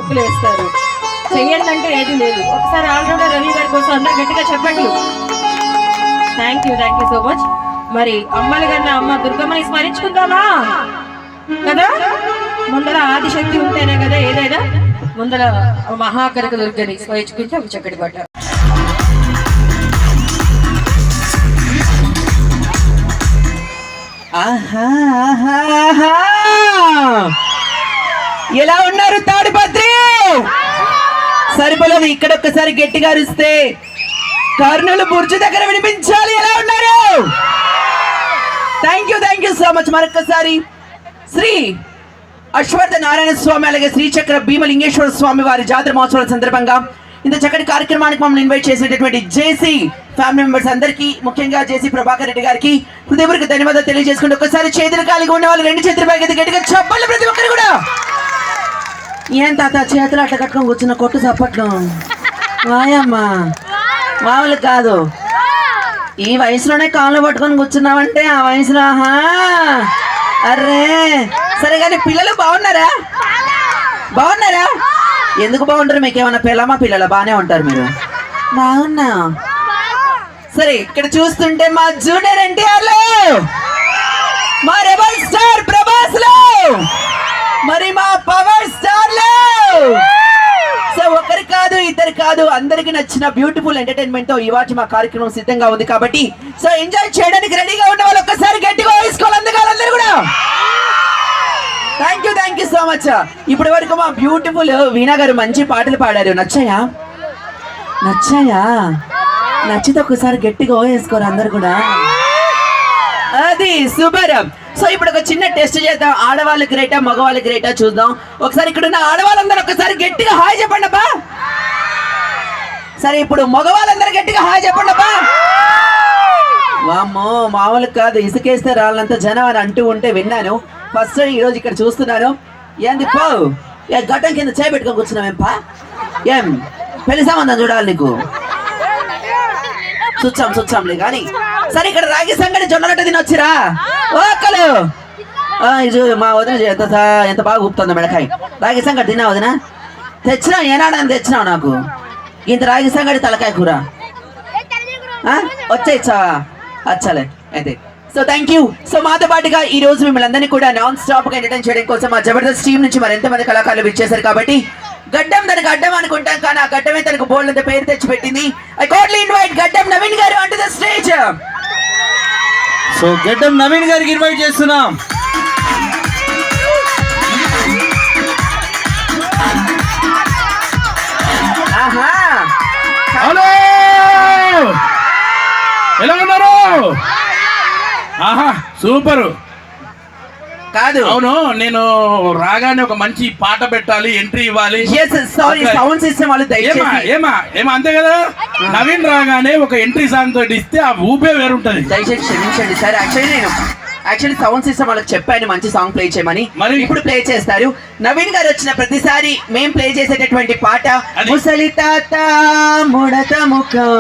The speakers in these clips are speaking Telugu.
ముగ్గులు వేస్తారు. చెయ్యండి అంటే ఏది లేదు. ఒకసారి ఆల్రౌండర్ రవి గారి కోసం అందరూ గట్టిగా చెప్పండి. Thank you so much. మరి అమ్మలు కన్నా అమ్మ దుర్గమ్మని స్మరించుకుందామా కదా? ముందర ఆదిశక్తి ఉంటేనే కదా ఏదైనా. ముందర మహాకనక దుర్గని స్మరించుకుంటే ఒక చక్కటి పాట. ఎలా ఉన్నారు తాడిపత్రి? సరిపోలేదు. ఇక్కడ ఒక్కసారి గట్టిగా అరిస్తే కర్నూలు బుర్జు దగ్గర వినిపించాలి. ఎలా ఉన్నారు? Thank you so much. మరొక్కసారి శ్రీ అశ్వత్థ నారాయణ స్వామి అలాగే శ్రీచక్ర భీమలింగేశ్వర స్వామి వారి జాతర మహోత్సవాల సందర్భంగా ఇంత చక్కటి కార్యక్రమానికి మమ్మల్ని ఇన్వైట్ చేసినటువంటి జేసీ ఫ్యామిలీ మెంబర్స్ అందరికీ, ముఖ్యంగా జేసీ ప్రభాకర్ రెడ్డి గారికి హృదయపూర్వక ధన్యవాదాలు తెలియజేసుకుంటూ ఒకసారి చేతులు ఖాళీగా ఉన్న వాళ్ళు రెండు చేతులు పైకి గట్టిగా చెప్పండి ప్రతి ఒక్కరు కూడా. ఏం తాత చేతులు అట్లా కట్టుకొని కూర్చున్న కొట్టు చప్పట్లు వాయమ్మా మామూలు కాదు. ఈ వయసులోనే కాళ్ళు పట్టుకొని కూర్చున్నావంటే ఆ వయసులో అర్రే సరే. కానీ పిల్లలు బాగున్నారా? ఎందుకు బాగుంటారు? మీకు ఏమన్నా పిల్లమా పిల్లల? బాగానే ఉంటారు మీరు. బాగున్నా సరే. ఇక్కడ చూస్తుంటే మా జూనియర్ ఎన్టీఆర్లు, మా రెబల్ స్టార్ ప్రభాస్లు, మరి మా పవర్ స్టార్లు. సో ఒకరి కాదు ఇద్దరు కాదు, అందరికి నచ్చిన బ్యూటిఫుల్ ఎంటర్టైన్మెంట్ తో ఇవాటి మా కార్యక్రమం సిద్ధంగా ఉంది. కాబట్టి సో ఎంజాయ్ చేయడానికి రెడీగా ఉన్న వాళ్ళు ఒక్కసారి గట్టిగా వేసుకోవాలి. అందుకని అందరూ కూడా థ్యాంక్ యూ సో మచ్. ఇప్పటి వరకు మా బ్యూటిఫుల్ వీణా గారు మంచి పాటలు పాడారు. నచ్చాయా? నచ్చితే ఒక్కసారి గట్టిగా వేసుకోరు అందరు కూడా. అది సూపర్. సో ఇప్పుడు ఒక చిన్న టెస్ట్ చేద్దాం. ఆడవాళ్ళు గ్రేటా మగవాళ్ళు గ్రేటా చూద్దాం. ఒకసారి ఇక్కడ ఉన్న ఆడవాళ్ళందరూ ఒకసారి గట్టిగా హాయ్ చెప్పండి అబ్బా. సరే ఇప్పుడు మగవాళ్ళందరూ గట్టిగా హాయ్ చెప్పండి అబ్బా. వామ్మో మామూలు కాదు, ఇసుకేస్తే రాళ్ళంతా జనం అని అంటూ ఉంటే విన్నాను. ఫస్ట్ ఈ రోజు ఇక్కడ చూస్తున్నాను. ఏంది పో గట్టం కింద చేపెట్టుకొని కూర్చున్నావేంపా? ఏం పెళ్లి సంబంధం చూడాలి నీకు? చూచాంలే కానీ. సరే ఇక్కడ రాగి సంగటి జొన్నలట్టు తినొచ్చిరా ఓకలు? ఇది మా వదిన ఎంత బాగా ఊపుతుందో మెడకాయ. రాగి సంగటి తిన్నా వదిన? తెచ్చినావు ఏనాడని తెచ్చినావు నాకు ఇంత రాగి సంగటి తలకాయ కూర వచ్చేచ్చావా? అచ్చాలే అయితే. So thank you. సో మాతో పాటుగా ఈ రోజు మిమ్మల్ని అందరినీ కూడా నాన్ స్టాప్ గా ఎంటర్టైన్ చేయడం కోసం మా జబర్దస్త్ టీం నుంచి మరి ఎంతమంది కళాకారులు విచ్చేశారు. కాబట్టి గడ్డం తనకు అడ్డం అనుకుంటాం కానీ ఆ గడ్డమే తనకు బోల్డ్ అంత పేరు తెచ్చి పెట్టింది. ఐ కోర్ట్లీ ఇన్వైట్ గడ్డం నవీన్ గారు on to the stage. So గడ్డం నవీన్ గారికి ఇన్వైట్ చేస్తున్నాం. హలో ఎలా ఉన్నారు? ఆహా సూపర్. కాదు అవును, నేను రాగానే ఒక మంచి పాట పెట్టాలి, ఎంట్రీ ఇవ్వాలి. సౌండ్ సిస్టమ్ వాళ్ళు ఏమా అంతే కదా. నవీన్ రాగానే ఒక ఎంట్రీ సాంగ్ తోటి ఇస్తే ఆ ఊపే వేరుంటది. దయచేసి క్షమించండి సార్. యాక్చువల్లీ సౌండ్ సిస్టమ్ వాళ్ళకి చెప్పాను మంచి సాంగ్ ప్లే చేయమని. మరి ఇప్పుడు ప్లే చేస్తారు. నవీన్ గారు వచ్చిన ప్రతిసారి మేము ప్లే చేసేటటువంటి పాట ముసలి తాత ముడత ముఖం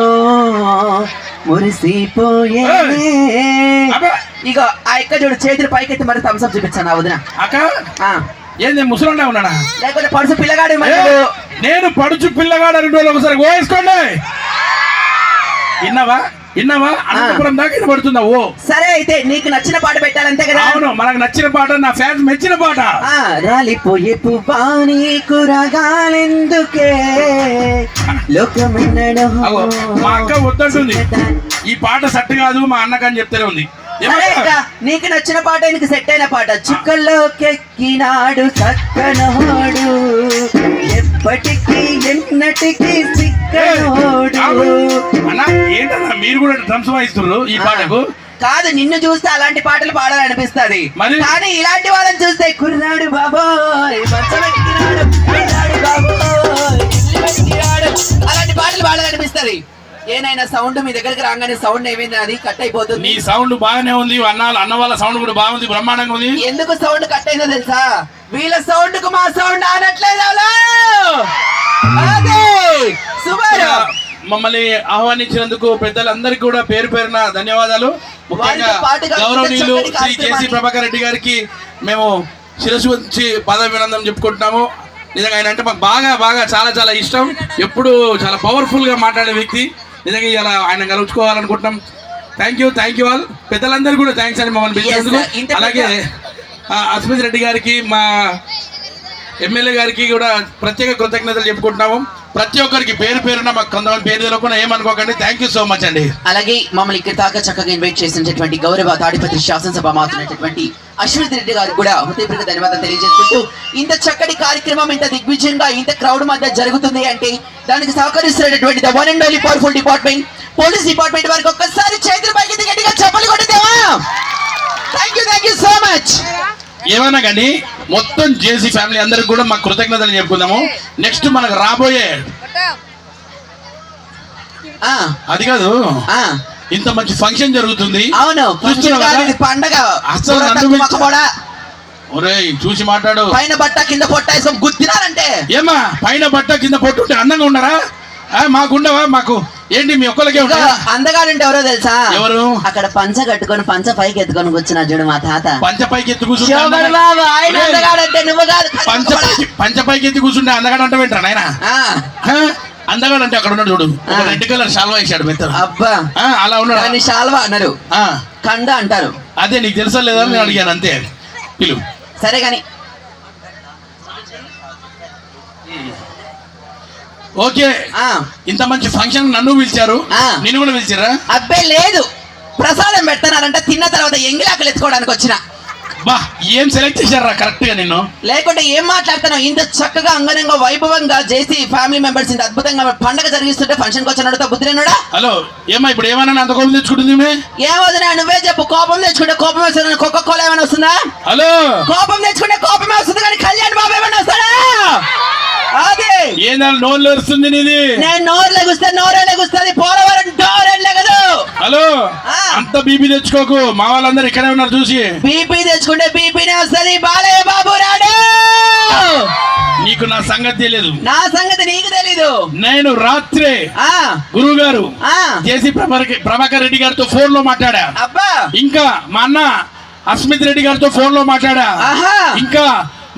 మురిసిపోయే. ఇక ఆ ఎక్క చూడు చేతులు పైకెత్తి మరి థమ్స్అప్ చూపించాను. వదిన అక్క ఏంది ముసలండా ఉన్నాడా లేకపోతే పడుచు పిల్లగాడు? నేను పడుచు పిల్లగాడు రెండు రోజులు ఒకసారి వేసుకోండి. విన్నావా? అనంతపురం దాకా వినబడుతుందా? ఓ సరే అయితే నీకు నచ్చిన పాట పెట్టాలంతే కదా? అవును, మనకు నచ్చిన పాట, నా ఫ్యాన్స్ మెచ్చిన పాట. రాలిపోయే పువ్వాని కురగాలెందుకే లోకమన్నడో. మా అక్క వద్దంటుంది ఈ పాట సెట్ కాదు మా అన్నకని చెప్తూనే ఉంది. నీకు నచ్చిన పాట నీకు సెట్ అయిన పాట. చుక్కల్లోకెక్కినాడు చక్కనోడు ఎప్పటికీ ఎన్నటికీ సిక్కనోడు. అన్నా ఏంటన్నా మీరు కూడా డ్రమ్స్ వాయిస్తున్నారు ఈ పాటకు? కాదు, నిన్ను చూస్తే అలాంటి పాటలు పాడాలనిపిస్తుంది. కానీ ఇలాంటి వాళ్ళని చూస్తే కుర్రాడు బాబోయ్ అలాంటి పాటలు పాడాలనిపిస్తుంది. ఏనైనా సౌండ్ మీ దగ్గరికి రాగానే సౌండ్ ఏమైంది అది కట్ అయిపోతుంది. నీ సౌండ్ బాగానే ఉంది, అన్న వాళ్ళ సౌండ్ కూడా బాగుంది, బ్రహ్మాండంగా ఉంది. ఎందుకు సౌండ్ కట్ అయిందో తెలుసా? వీళ్ళ సౌండ్ కు మా సౌండ్ ఆనట్లేదు. మమ్మల్ని ఆహ్వానించినందుకు పెద్దలందరికీ కూడా పేరు పేరున ధన్యవాదాలు. ముఖ్యంగా గౌరవనీయులు శ్రీ జేసీ ప్రభాకర్ రెడ్డి గారికి మేము శిరస్సు వచ్చి పాదాభివందనం చెప్పుకుంటున్నాము. నిజంగా ఆయన అంటే మాకు బాగా బాగా చాలా చాలా ఇష్టం. ఎప్పుడు చాలా పవర్ఫుల్గా మాట్లాడే వ్యక్తి. నిజంగా ఇలా ఆయన కలుసుకోవాలనుకుంటున్నాం. Thank you all. పెద్దలందరూ కూడా థ్యాంక్స్ అండి మమ్మల్ని పిలిచినందుకు. అలాగే అస్మిత్ రెడ్డి గారికి, మా ఎమ్మెల్యే గారికి కూడా ప్రత్యేక కృతజ్ఞతలు చెప్పుకుంటున్నాము. ప్రతి ఒక్కరికి పేరు పేరున మాకు కొంతమంది పేరు తెలియకుండా ఏమనుకోకండి. థ్యాంక్ యూ సో మచ్ అండి. అలాగే మమ్మల్ని ఇక్కడ దాకా చక్కగా ఇన్వైట్ చేసినటువంటి గౌరవ తాడిపత్రి శాసనసభ మాత్రమైనటువంటి అశ్విత్ రెడ్డి గారికి కూడా హృదయపూర్వక ధన్యవాదాలు తెలియజేసుకుంటూ, ఇంత చక్కటి కార్యక్రమం ఇంత దిగ్విజయంగా ఇంత క్రౌడ్ మధ్య జరుగుతుంది అంటే దానికి సహకరిస్తున్నటువంటి the one and only powerful department police department వారికి ఒక్కసారి చేతులు పైకి గట్టిగా చెప్పలు కొట్టిదేవా. Thank you so much. ఏమన్నా కానీ మొత్తం జేసీ ఫ్యామిలీ అందరికి కూడా మా కృతజ్ఞతలు చెప్పుకుందాము. నెక్స్ట్ మనకు రాబోయే అది కాదు, ఇంత మంచి ఫంక్షన్ జరుగుతుంది. అవును, పండగ ఒరేయ్ చూసి మాట్లాడు. పైన బట్ట కింద పొట్ట వేసుకొని గుద్దినారంటే ఏమా పైన బట్ట కింద పొట్టుంటే అందంగా ఉన్నారా? మాకుండవా? మాకు ఏంటి మీ ఒక్కరికే ఉంటా? అందగాడంటే ఎవరో తెలుసా? ఎవరు? అక్కడ పంచ కట్టుకొని పంచ పైకి ఎత్తుకొని కూర్చున్నా చూడు మా తాత. పంచ పైకి ఎత్తు కూర్చుంటే పంచ పైకి ఎత్తి కూర్చుంటే అందగాడు అంటే వింటారు ఆయన. అందగాడు అంటే అక్కడ ఉన్నాడు చూడు, రెడ్ కలర్ షాల్వా వేసాడు మెత్తలు. అబ్బా అలా ఉన్నాడు. షాల్వా అన్నారు, కండ అంటారు. అదే నీకు తెలుసా లేదా నేను అడిగాను అంతే. పిలువు. సరే గాని ఓకే. ఇంత మంచి ఫంక్షన్ నన్ను పిలిచారు, నిన్ను కూడా పిలిచారా? అబ్బే లేదు, ప్రసాదం పెడతానంటే తిన్న తర్వాత ఎంగిలాకలు ఎత్తుకోవడానికి వచ్చిన. బా ఏం సెలెక్ట్ చేశారా కరెక్ట్ గా నిన్ను? లేకుంటే ఏం మాట్లాడుతున్నావు? ఇంత చక్కగా అంగనంగా వైభవంగా చేసి ఫ్యామిలీ మెంబర్స్ ఇంత అద్భుతంగా పండగ జరిగిస్తుంటే ఫంక్షన్ కి వచ్చినాడు బుద్ధిరేనుడా. హలో ఏమా ఇప్పుడు ఏమన్నా అంత కోపం తెచ్చుకుంటుంది? ఏమవుతున్నా నువ్వే చెప్పు. కోపం తెచ్చుకుంటే కోపం వస్తుంది, కోక కోల ఏమైనా వస్తుందా? హలో కోపం తెచ్చుకుంటే కోపమే వస్తుంది కానీ కళ్యాణ్ బాబు ఏమైనా వస్తాడా? అదే ఏందా నోరు వస్తుంది నీది? నేను నోరు లెగుస్తే నోరే లెగుస్తుంది, పోలవరం డోర్ లెగదు. హలో అంత బీపీ తెచ్చుకోకు, మా వాళ్ళందరూ ఇక్కడే ఉన్నారు చూసి. బీపీ తెచ్చుకుంటే బీపీనే వస్తుంది. బాలయ్య బాబు రాడు. నీకు నా సంగతి తెలియదు. నా సంగతి నీకు తెలీదు. నేను రాత్రే గురువు గారు జేసీ ప్రభాకర్ రెడ్డి గారితో ఫోన్ లో మాట్లాడా. అబ్బా ఇంకా మా అన్న అస్మిత్ రెడ్డి గారితో ఫోన్ లో మాట్లాడా. ఇంకా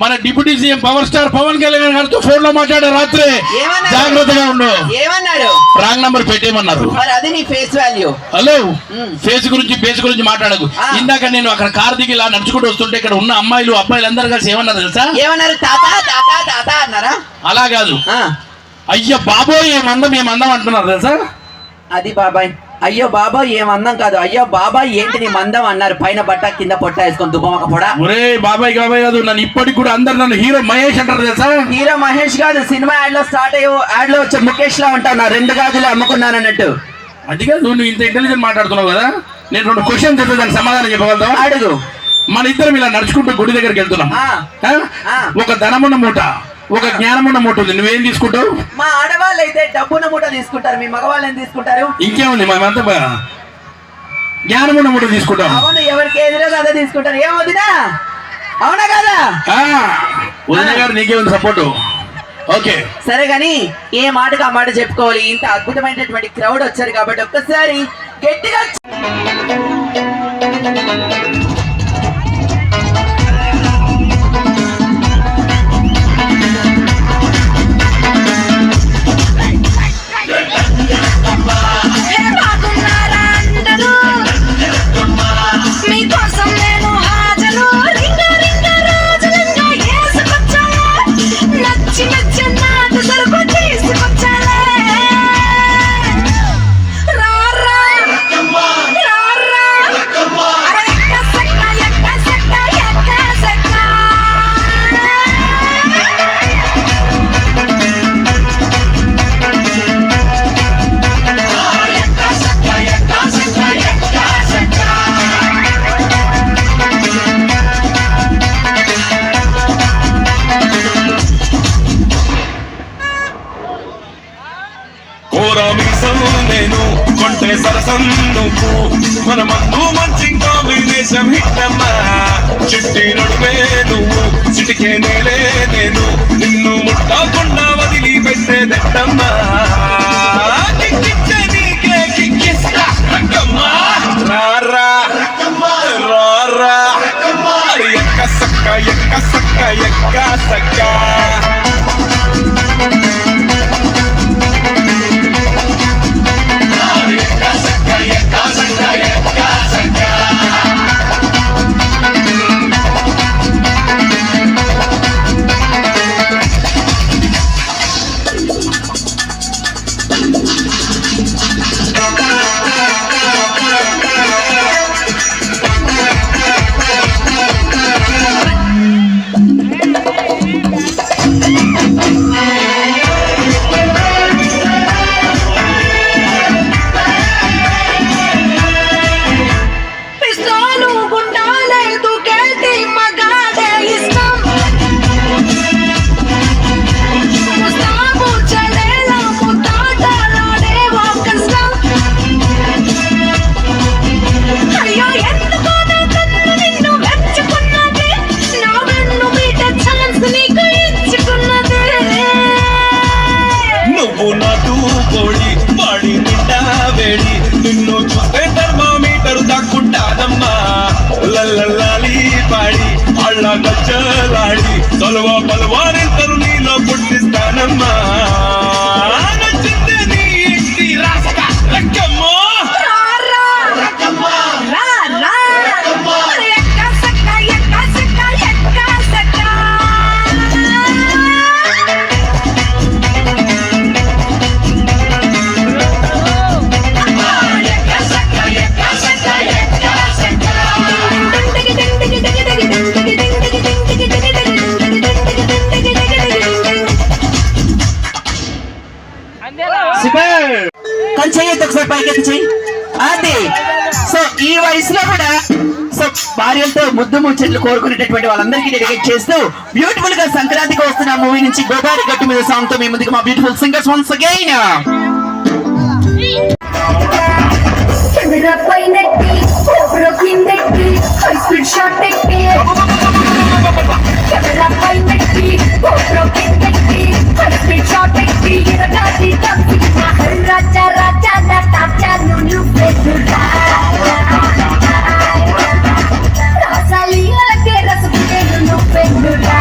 మన deputy CM power star Pawan Kalyan గారితో ఫోన్ లో మాట్లాడే రాత్రి. జాగ్రత్తగా ఉండు. ఏమన్నాడు? రాంగ్ నంబర్ పెట్టేయమన్నారు. అది నీ ఫేస్ వాల్యూ. హలో ఫేస్ గురించి బేస్ గురించి మాట్లాడకు. ఇందాక నేను అక్కడ కార్ దిగి ఇలా నడుచుకుంటూ వస్తుంటే ఇక్కడ ఉన్న అమ్మాయిలు అబ్బాయిలు అందరు కలిసి ఏమన్నారు తెలుసా? ఏమన్నారు? తాత తాత తాత అన్నారా? అలా కాదు, అయ్య బాబోయ్ ఏమందం అంటున్నారు తెలుసా? అది బాబాయ్. అయ్యో బాబా ఏం అందం కాదు, అయ్యో బాబాయ్ ఏంటి నీ మందం అన్నారు. పైన బట్ట కింద పొట్ట వేసుకొని దుబ్బమక పొడ. ఒరే బాబాయ్ బాబాయ్ కాదు, నన్ను ఇప్పటికి కూడా అందరు నన్ను హీరో మహేష్ అంటారు తెలుసా? హీరో మహేష్ కాదు, సినిమా యాడ్ లో స్టార్ట్ అయ్యో యాడ్ లో వచ్చే ముఖేష్ లా ఉంటావు. నా 2 గాజులు అమ్ముకున్నాను అన్నట్టు. అది కాదు, నువ్వు ఇంత ఇంటెలిజెంట్ మాట్లాడుతున్నావు కదా. నేను 2 క్వశ్చన్ చెప్తే దానికి సమాధానం చెప్పగలుగుతావు? అడుగు. మన ఇద్దరం ఇలా నడుచుకుంటూ గుడి దగ్గరికి వెళ్తున్నాం. ఒక ధనమున్న మూట, ఒక జ్ఞానమున్న మూట ఉంది. నువ్వేం తీసుకుంటావు? మా ఆడవాళ్ళు అయితే డబ్బున్న మూట తీసుకుంటారు, మీ మగవాళ్ళు ఏం తీసుకుంటారు? ఇంకేముంది, మేమంతా జ్ఞానమున్న మూట తీసుకుంటాం. అవును, ఎవరికి ఎదురో అదే తీసుకుంటారు. ఏమవుతుందా? అవునా కదా? వదిన గారు నీకేముంది సపోర్టు. ఓకే సరే గాని ఏ మాటకు ఆ మాట చెప్పుకోవాలి. ఇంత అద్భుతమైనటువంటి క్రౌడ్ వచ్చారు కాబట్టి ఒక్కసారి గట్టిగా నేను కొంటే సరసం నువ్వు మన మందు మంచి కాంబినేషన్ హిట్టమ్మా. చిట్టి నడుమే నువ్వు చిటికే నేలే నేను నిన్ను ముట్టకుండా వదిలి పెట్టేదట్టమ్మా. నీకే కిక్కిస్తా రారా రారా ఎక్క సక్క ఎక్క సక్క ఎక్క సక్క నువ్వు నాటు కోడి వాడి నిండా వేడి నిన్ను చూస్తే థర్మామీటర్ దాక్కుంటానమ్మా లల్లల్లాలి పాడి అళ్ళ గచ్చలాడి తొలవ పలవారింతలు నీలో పుట్టిస్తానమ్మా నచ్చిందే నీ ఇంటి రాసక రక్కమ్మో కానీ చెయ్యొద్దు ఒకసారి పైకి చెయ్యి అది. సో ఈ వయసులో కూడా సో భార్యలతో ముద్దు ముచ్చట్లు కోరుకునేటటువంటి వాళ్ళందరికీ డెడికేట్ చేస్తూ బ్యూటిఫుల్ గా సంక్రాంతికి వస్తున్న మూవీ నుంచి గోదావరి గట్టు మీద సాంగ్ తో మీ ముందుకు మా beautiful singers once again. Raja raja nata nunu pedura Rasalila ke rasputte nunu pedura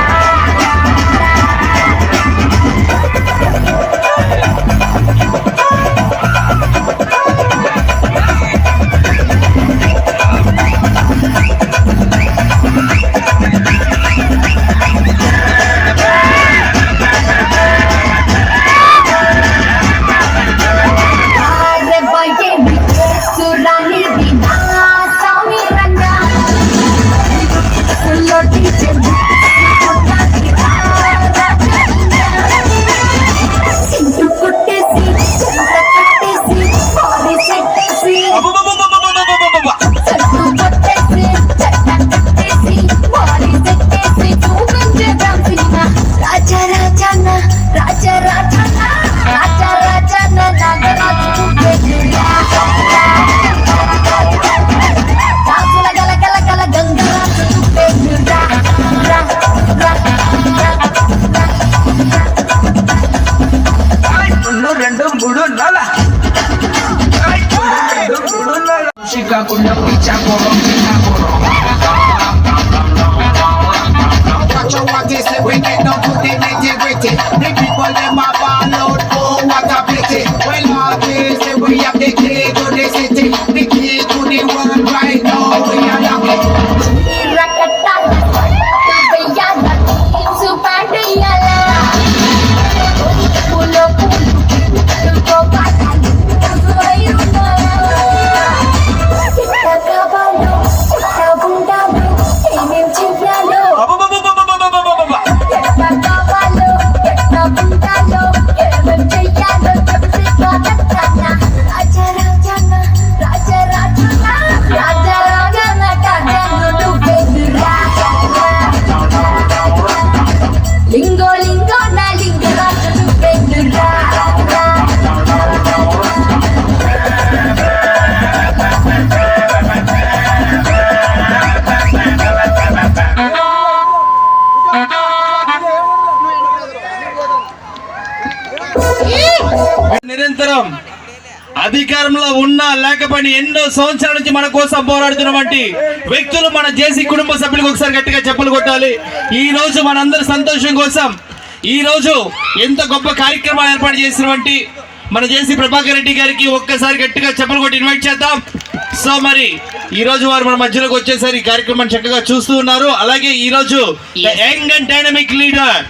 నిరంతరం అధికారంలో ఉన్నా లేకపోయినా ఎన్నో సంవత్సరాల నుంచి మన కోసం పోరాడుతున్నటువంటి వ్యక్తులు మన జేసీ కుటుంబ సభ్యులకు ఒకసారి గట్టిగా చెప్పులు కొట్టాలి. ఈ రోజు మనందరి సంతోషం కోసం ఈ రోజు ఎంత గొప్ప కార్యక్రమాలు ఏర్పాటు చేసినటువంటి మన జేసీ ప్రభాకర్ రెడ్డి గారికి ఒక్కసారి గట్టిగా చెప్పులు కొట్టి ఇన్వైట్ చేద్దాం. సో మరి ఈ రోజు వారు మన మధ్యలోకి వచ్చేసరి ఈ కార్యక్రమాన్ని చక్కగా చూస్తూ ఉన్నారు. అలాగే ఈ రోజు young and dynamic leader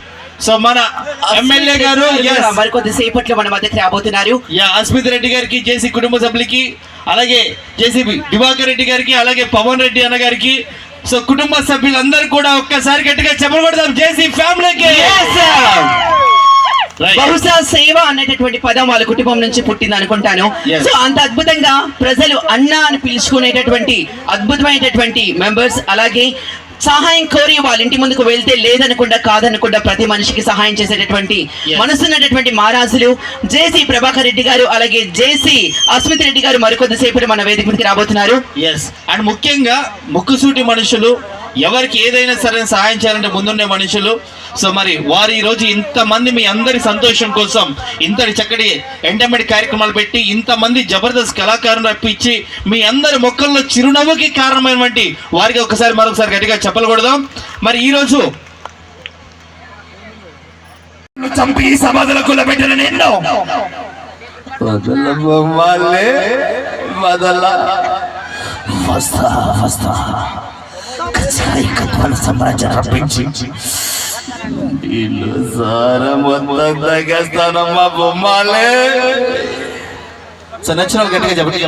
so మన ఎమ్మెల్యే గారు మరికొద్ది సేపట్లో మన మధ్యకి రాబోతున్నారు. అస్మిత్ రెడ్డి గారికి, జేసీ కుటుంబ సభ్యులకి, అలాగే జేసీ దివాకర్ రెడ్డి గారికి, అలాగే పవన్ రెడ్డి అన్న గారికి, సో కుటుంబ సభ్యులందరూ కూడా ఒక్కసారి గట్టిగా చెప్పలు కొడదాం జేసీ ఫ్యామిలీకి. బహుశా సేవ అనేటటువంటి పదం వాళ్ళ కుటుంబం నుంచి పుట్టింది అనుకుంటాను. సో అంత అద్భుతంగా ప్రజలు అన్న అని పిలుచుకునేటటువంటి అద్భుతమైనటువంటి మెంబర్స్, అలాగే సహాయం కోరి వాళ్ళ ఇంటి ముందుకు వెళ్తే లేదనకుండా కాదనకుండా ప్రతి మనిషికి సహాయం చేసేటటువంటి మనసున్నటువంటి మహారాజులు జేసీ ప్రభాకర్ రెడ్డి గారు, అలాగే జేసీ అస్మిత్ రెడ్డి గారు మరికొద్దిసేపు మన వేదిక మీదకి రాబోతున్నారు. అండ్ ముఖ్యంగా ముక్కుసూటి మనుషులు ఎవరికి ఏదైనా సరే సహాయం చేయాలంటే ముందుండే మనుషులు. సో మరి వారు ఈరోజు ఇంతమంది మీ అందరి సంతోషం కోసం ఇంతటి చక్కటి ఎంటర్టైన్మెంట్ కార్యక్రమాలు పెట్టి ఇంతమంది జబర్దస్త్ కళాకారులు రప్పించి మీ అందరి మొక్కల్లో చిరునవ్వుకి కారణమైనటువంటి వారికి ఒకసారి మరొకసారి గట్టిగా చెప్పకూడదాం. మరి ఈరోజు చంపి సమాధుల కులబెట్టిన నిన్ను సామ్రాజ్యం రప్పించి నచ్చిన గట్టిగా చెప్పండి.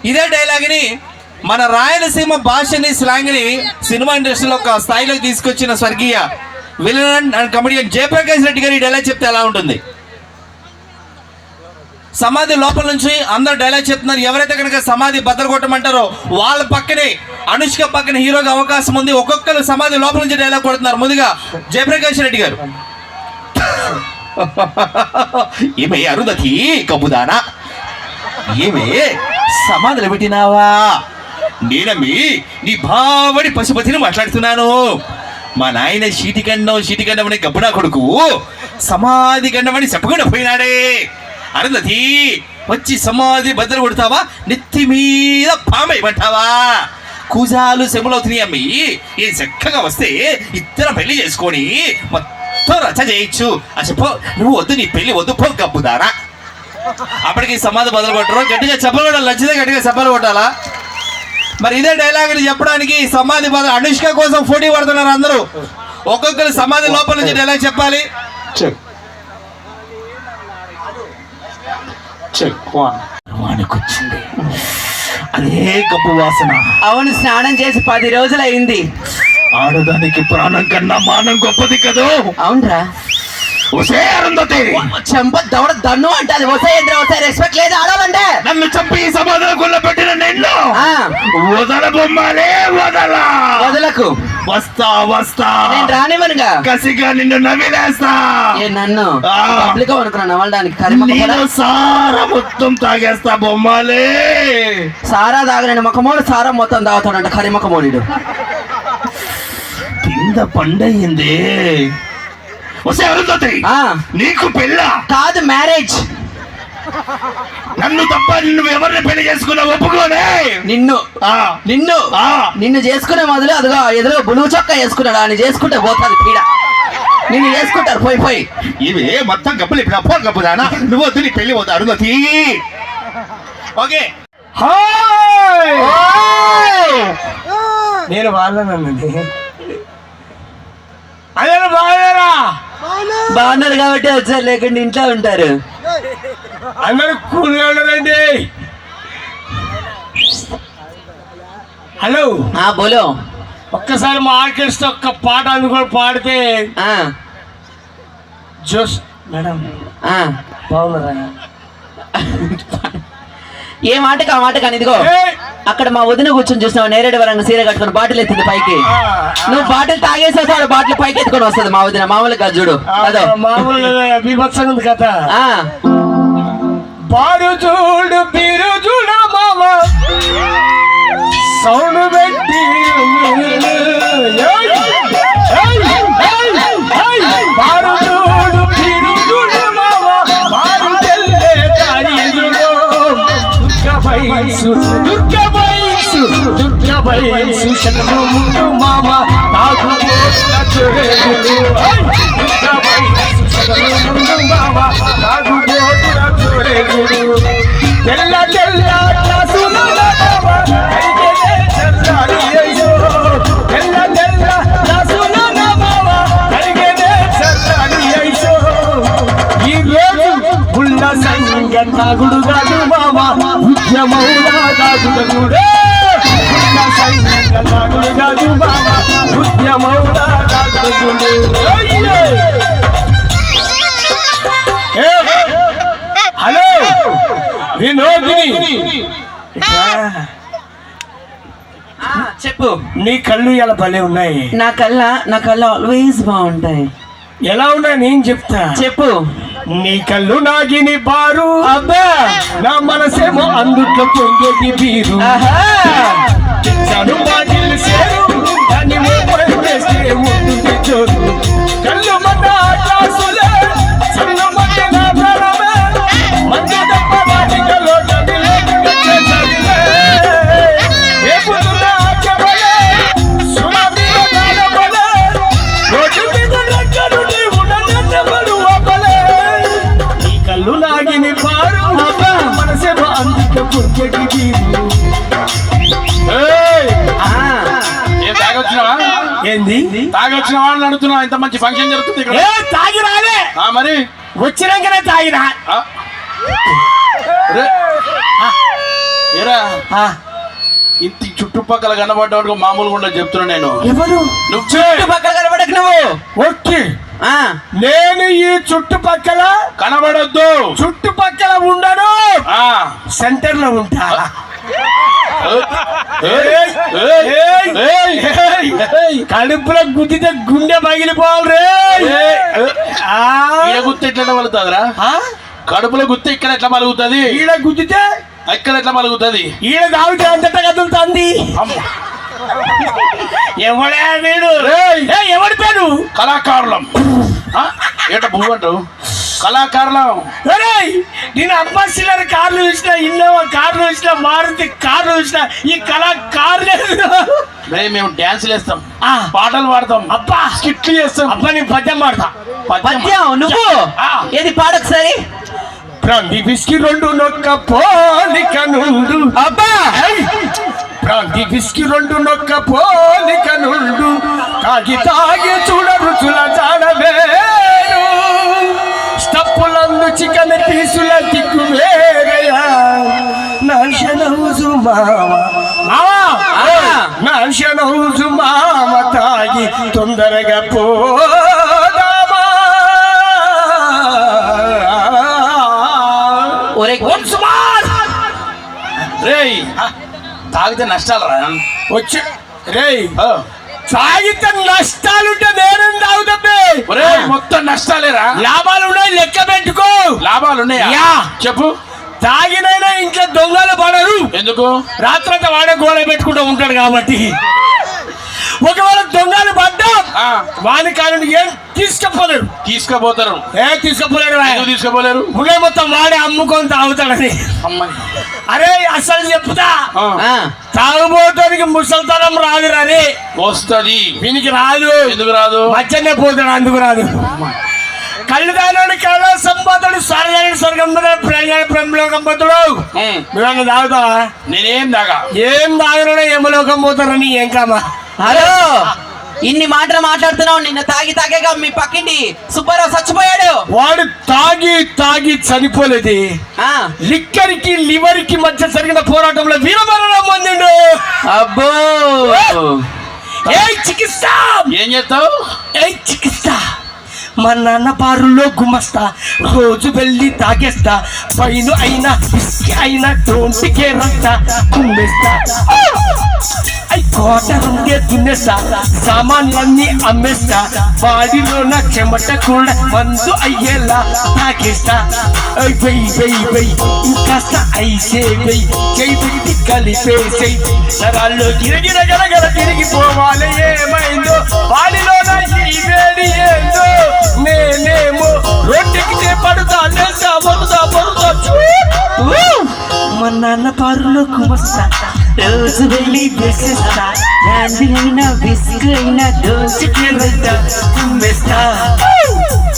ఇదే డైలాగ్ని మన రాయలసీమ భాషని స్లాంగ్ని సినిమా ఇండస్ట్రీలో ఒక స్థాయిలోకి తీసుకొచ్చిన స్వర్గీయ villain and comedian Jayaprakash Reddy గారి డైలాగ్ చెప్తే ఎలా ఉంటుంది? సమాధి లోపల నుంచి అందరు డైలాగ్ చెప్తున్నారు. ఎవరైతే కనుక సమాధి బద్దలు కొట్టమంటారో వాళ్ళ పక్కనే అనుష్క పక్కన హీరోగా అవకాశం ఉంది. ఒక్కొక్కరు సమాధి లోపల నుంచి డైలాగ్ కొడుతున్నారు. ముందుగా జయప్రకాష్ రెడ్డి గారు. ఏమే అరుంధతి కబుదానా, ఏమే సమాధులు పెట్టినావా? నేనమ్మి నీ బావడి పశుపతిని మాట్లాడుతున్నాను. మా నాయన షీటికండమని గబ్బునా కొడుకు సమాధి గండమని చెప్పకుండా పోయినాడే. అరుంధతి వచ్చి సమాధి బద్దలు కొడతావా? నెత్తి మీద పామైమంటావా? కూజాలు సెములవుతున్నాయి అమ్మి. ఏ చక్కగా వస్తే ఇద్దరం పెళ్లి చేసుకొని మొత్తం రచ చేయొచ్చు. చెప్పో నువ్వు వద్దు, నీ పెళ్లి వద్దు, పో గబ్బుదారా. అప్పటికి సమాధి బదులు కొట్టరు. గట్టిగా చెప్పలు కొట్టాలి, నచ్చితే గట్టిగా చెప్పలు కొట్టాలా? మరి ఇదే డైలాగులు చెప్పడానికి సమాధి బదులు అనుష్క కోసం పోటీ పడుతున్నారు అందరూ. ఒక్కొక్కరు సమాధి లోపల నుంచి డైలాగ్ చెప్పాలి. వానికొచ్చింది అదే గబ్బు వాసన. అవును, స్నానం చేసి 10 రోజులు అయింది. ఆడదానికి ప్రాణం కన్నా మానం గొప్పది కదా. అవునరా. ఒసే అరుంధతి, చెంప దవడ దన్ను అంటది. ఒసే రెస్పెక్ట్ లేదు ఆడాలంటే. నన్ను చంపి సమాధుల కుల్ల పెట్టిన నిన్ను వదల బొమ్మాలే వదల. వదలకు. వస్తా నేను రానివ్వనుగా. కసిగా నిన్ను నవ్విలేస్తా. ఏ నన్ను పబ్లిక్ అనుకున్నా నవ్వడానికి? సారా మొత్తం తాగేస్తా బొమ్మాలే. సారా తాగలేని మొక్కమోడు సారా మొత్తం తాగుతాడంట కరిమొక్కమోడు. కింద పండయింది. వసే అరుంధతి, నీకు పెళ్ళ కాదు, మ్యారేజ్. నన్ను తప్ప నిన్ను ఎవరిని పెళ్లి చేసుకున్నా ఒప్పుకోనే. నిన్ను చేసుకునే మొదలు అదిగో ఎదురు బులుగు చొక్కా వేసుకున్నాడు. అని చేసుకుంటే పోతుంది పీడ. నిన్ను చేసుకుంటారు పోయి. ఇవే మొత్తం గబ్బులు ఇప్పుడు అప్పో గబ్బుదానా. నువ్వు వద్దు, నీ పెళ్లి వద్దు అరుంధతి. ఓకే, నేను వాళ్ళనండి. అదే బాగారా బాగున్నారు కాబట్టి వచ్చారు, లేకుండా ఇంట్లో ఉంటారు. అందరూ కూల్గా ఉన్నారండి. హలో, బోలో. ఒక్కసారి మా ఆర్కెస్ట్రా ఒక్క పాట అందుకొని పాడితే. జోష్ మేడం బాగున్నారా? ఏ మాటకి ఆ మాట కానీ. ఇదిగో అక్కడ మా వదిన కూర్చొని చూసినావు, నేరేడు వరంగా సీర కట్టుకుని బాటిల్ ఎత్తింది పైకి. నువ్వు బాటిల్ తాగేసేసాడు, బాటిల్ పైకి ఎత్తుకొని వస్తుంది మా వదిన. మామూలుగా చూడు, అదో మామూలుగా బీభత్సంగా ఉంది కథ. బారు చూడు పీరు చూడు మామ సౌండ్ పెట్టి బారు చూడు పీరు చూడు మామ బారు తెల్లే తారీలో దుర్గా బైసు శతము ముందు మామ తాగు దుర్గా బైసు శతము ముందు మామ తాగు తెల్ల తెల్ల క్లాసుల తెల్ల తెల్ల క్లాసుల ఈ రోజు పుల్ల సంగ తాగుడు కాదు మామ ఉద్యమౌలా తాగుడు కూడా సంగ తాగుడు కాదు మామ ఉద్యమౌలా తాగుడు. హలో వినోదిని, చెప్పు. నీ కళ్ళు ఇలా భలే ఉన్నాయి. నా కళ్ళ ఆల్వేస్ బాగుంటాయి. ఎలా ఉన్నాయి నేను చెప్తా, చెప్పు. నీ కళ్ళు నాగిని బారు, అబ్బా నా మనసేమో అందుట్లో పొంగేది బీరు. తెచ్చాను బాటిల్ సేరు దాన్ని ఓపెన్ చేస్తే ఉంటుంది చోరు కళ్ళు మన గ్లాసులే సన్ను మధ్య నా ప్రాణమే మంచి తప్ప వాటికలో చదిలే చదిలే ఏ పుదున చెవలే సునామీల నానబలే రోజు మీద దగ్గరు నీవు నన్నెవరు అవ్వలే నీ కళ్ళు లాగిని పారు మనసేమో అందుక పుర్కెటి తీరు ఏం తాగొచ్చినావా? ఏంది తాగొచ్చినావా అని అడుగుతున్నావా? ఇంత మంచి ఫంక్షన్ జరుగుతుంది ఇక్కడ. తాగి రాలే మరి వచ్చినాకనే తాగిరా ఆ? రే. ఏరా ఇంటి చుట్టుపక్కల కనబడ్డ మామూలుగా ఉండదు చెప్తున్నా నేను. ఎవరు నువ్వు చుట్టుపక్కల కనబడకు నువ్వు. ఓకే ఆ, నేను ఈ చుట్టుపక్కల కనబడొద్దు. చుట్టుపక్కల ఉండను ఆ. సెంటర్ లో ఉంటా కడుపులో గుద్దితే గుండె పగిలిపోవాలి రే ఈడ గుత్త ఎట్లా మలుగుతుందిరా? కడుపులో గుత్త ఇక్కడ ఎట్లా మలుగుతుంది? ఈడ గుద్దితే ఎక్కడ ఎట్లా మలుగుతుంది? ఈడ తాగితే అంతటా కదులుతుంది ఎవడే వీడు ఎవడి పేరు కళాకారులం. ఏట పువ్వు అంటావు? కళాకారులం. నేను అంబాసిడర్ కార్లు చూసిన, ఇన్నోవా కార్లు చూసిన, మారుతి కార్లు చూసిన, ఈ కళాకారులే మేము డాన్సులు వేస్తాం, పాటలు పాడతాం, అబ్బా స్కిట్లు చేస్తాం. అబ్బా నేను పద్యం పాడతా. పద్యం నువ్వు ఏది పాడొకసారి. ప్రాంతి విస్కీ రెండు నొక్క పోలిక నుండు అబ్బా ప్రాంతి విస్కీ రెండు నొక్క పోలిక నుండు తాగి తాగి చూడ రుచుల జాడవేరు స్టప్పులందు చికెన్ పీసుల దిక్కు వేరయా నౌజు మామ తాగి తొందరగా పోదామా ఒరే రేయ్ తాగితే నష్టాలు రా. వచ్చి రేయ్ తాగితే నష్టాలుంటే నేనేం తాగుతాబ్బే? మొత్తం నష్టాలేరా? లాభాలు ఉన్నాయి, లెక్క పెట్టుకో. లాభాలు ఉన్నాయా? చెప్పు. తాగినైనా ఇంట్లో దొంగలు పడరు. ఎందుకు? రాత్రంతా వాడే గోడ పెట్టుకుంటూ ఉంటాడు కాబట్టి. ఒకవేళ దొంగలు పడ్డా వాని కారణం ఏం తీసుకుపోలేరు. తీసుకుపోతారు. తీసుకుపోలేరు. తీసుకుపోలేరు. ముళ్ళే మొత్తం వాడే అమ్ముకొని తాగుతాడని. అరే అసలు చెప్తా, తాగుబోతానికి ముసల్తనం రాదు రే. వస్తుంది. వీనికి రాదు. ఎందుకు రాదు? మధ్యనే పోతాడు, అందుకు రాదు. కళ్ళు దాని కళ్ళ సంపదడు సరదాని స్వర్గంలోకం పోతాడు. నువ్వన్నా తాగుతావా? నేనేం తాగా. ఏం తాగినా యమలోకం పోతారని ఏం కామా. హలో, ఇన్ని మాటలు మాట్లాడుతున్నావు. నిన్న తాగి తాగేగా మీ పక్కింటి సుబ్బారావు చచ్చిపోయాడు. వాడు తాగి తాగి చనిపోలేదు. లిక్కరికి లివరికి మధ్య జరిగిన పోరాటంలో వీరమరణం పొందిండు. అబ్బో ఏ చికిత్స ఏం చేస్తావు? ఏ చికిత్స మా నాన్న బారులో గుమస్తా, రోజు వెళ్ళి తాగేస్తా, పైన అయినా అయినా డోంట్ కేర్ అంతా కుమ్మేస్తా. కోటరుండే దున్నేస్తా, సామాన్లన్నీ అమ్మేస్తా, బాడీలో నా చెమట కూడా మందు అయ్యేలా తాగేస్తా. వెయ్యి వెయ్యి వెయ్యి ఇంకాస్త ఐసే వెయ్యి, చేయి పెట్టి కలిపేసేయి, నరాల్లో గిరగిర గరగర తిరిగిపోవాలి. ఏమైందో బాడీలో నా ఈ వేడి ఏందో, నేనేమో రొట్టెకి పడుతా లేసా పడుతా పడుతా. మా నాన్న బారులో కుమస్తా, రోజు వెళ్ళి వేసేస్తా, అయినా విసుగు అయినా దోచుకెళ్తా కుమ్మేస్తా.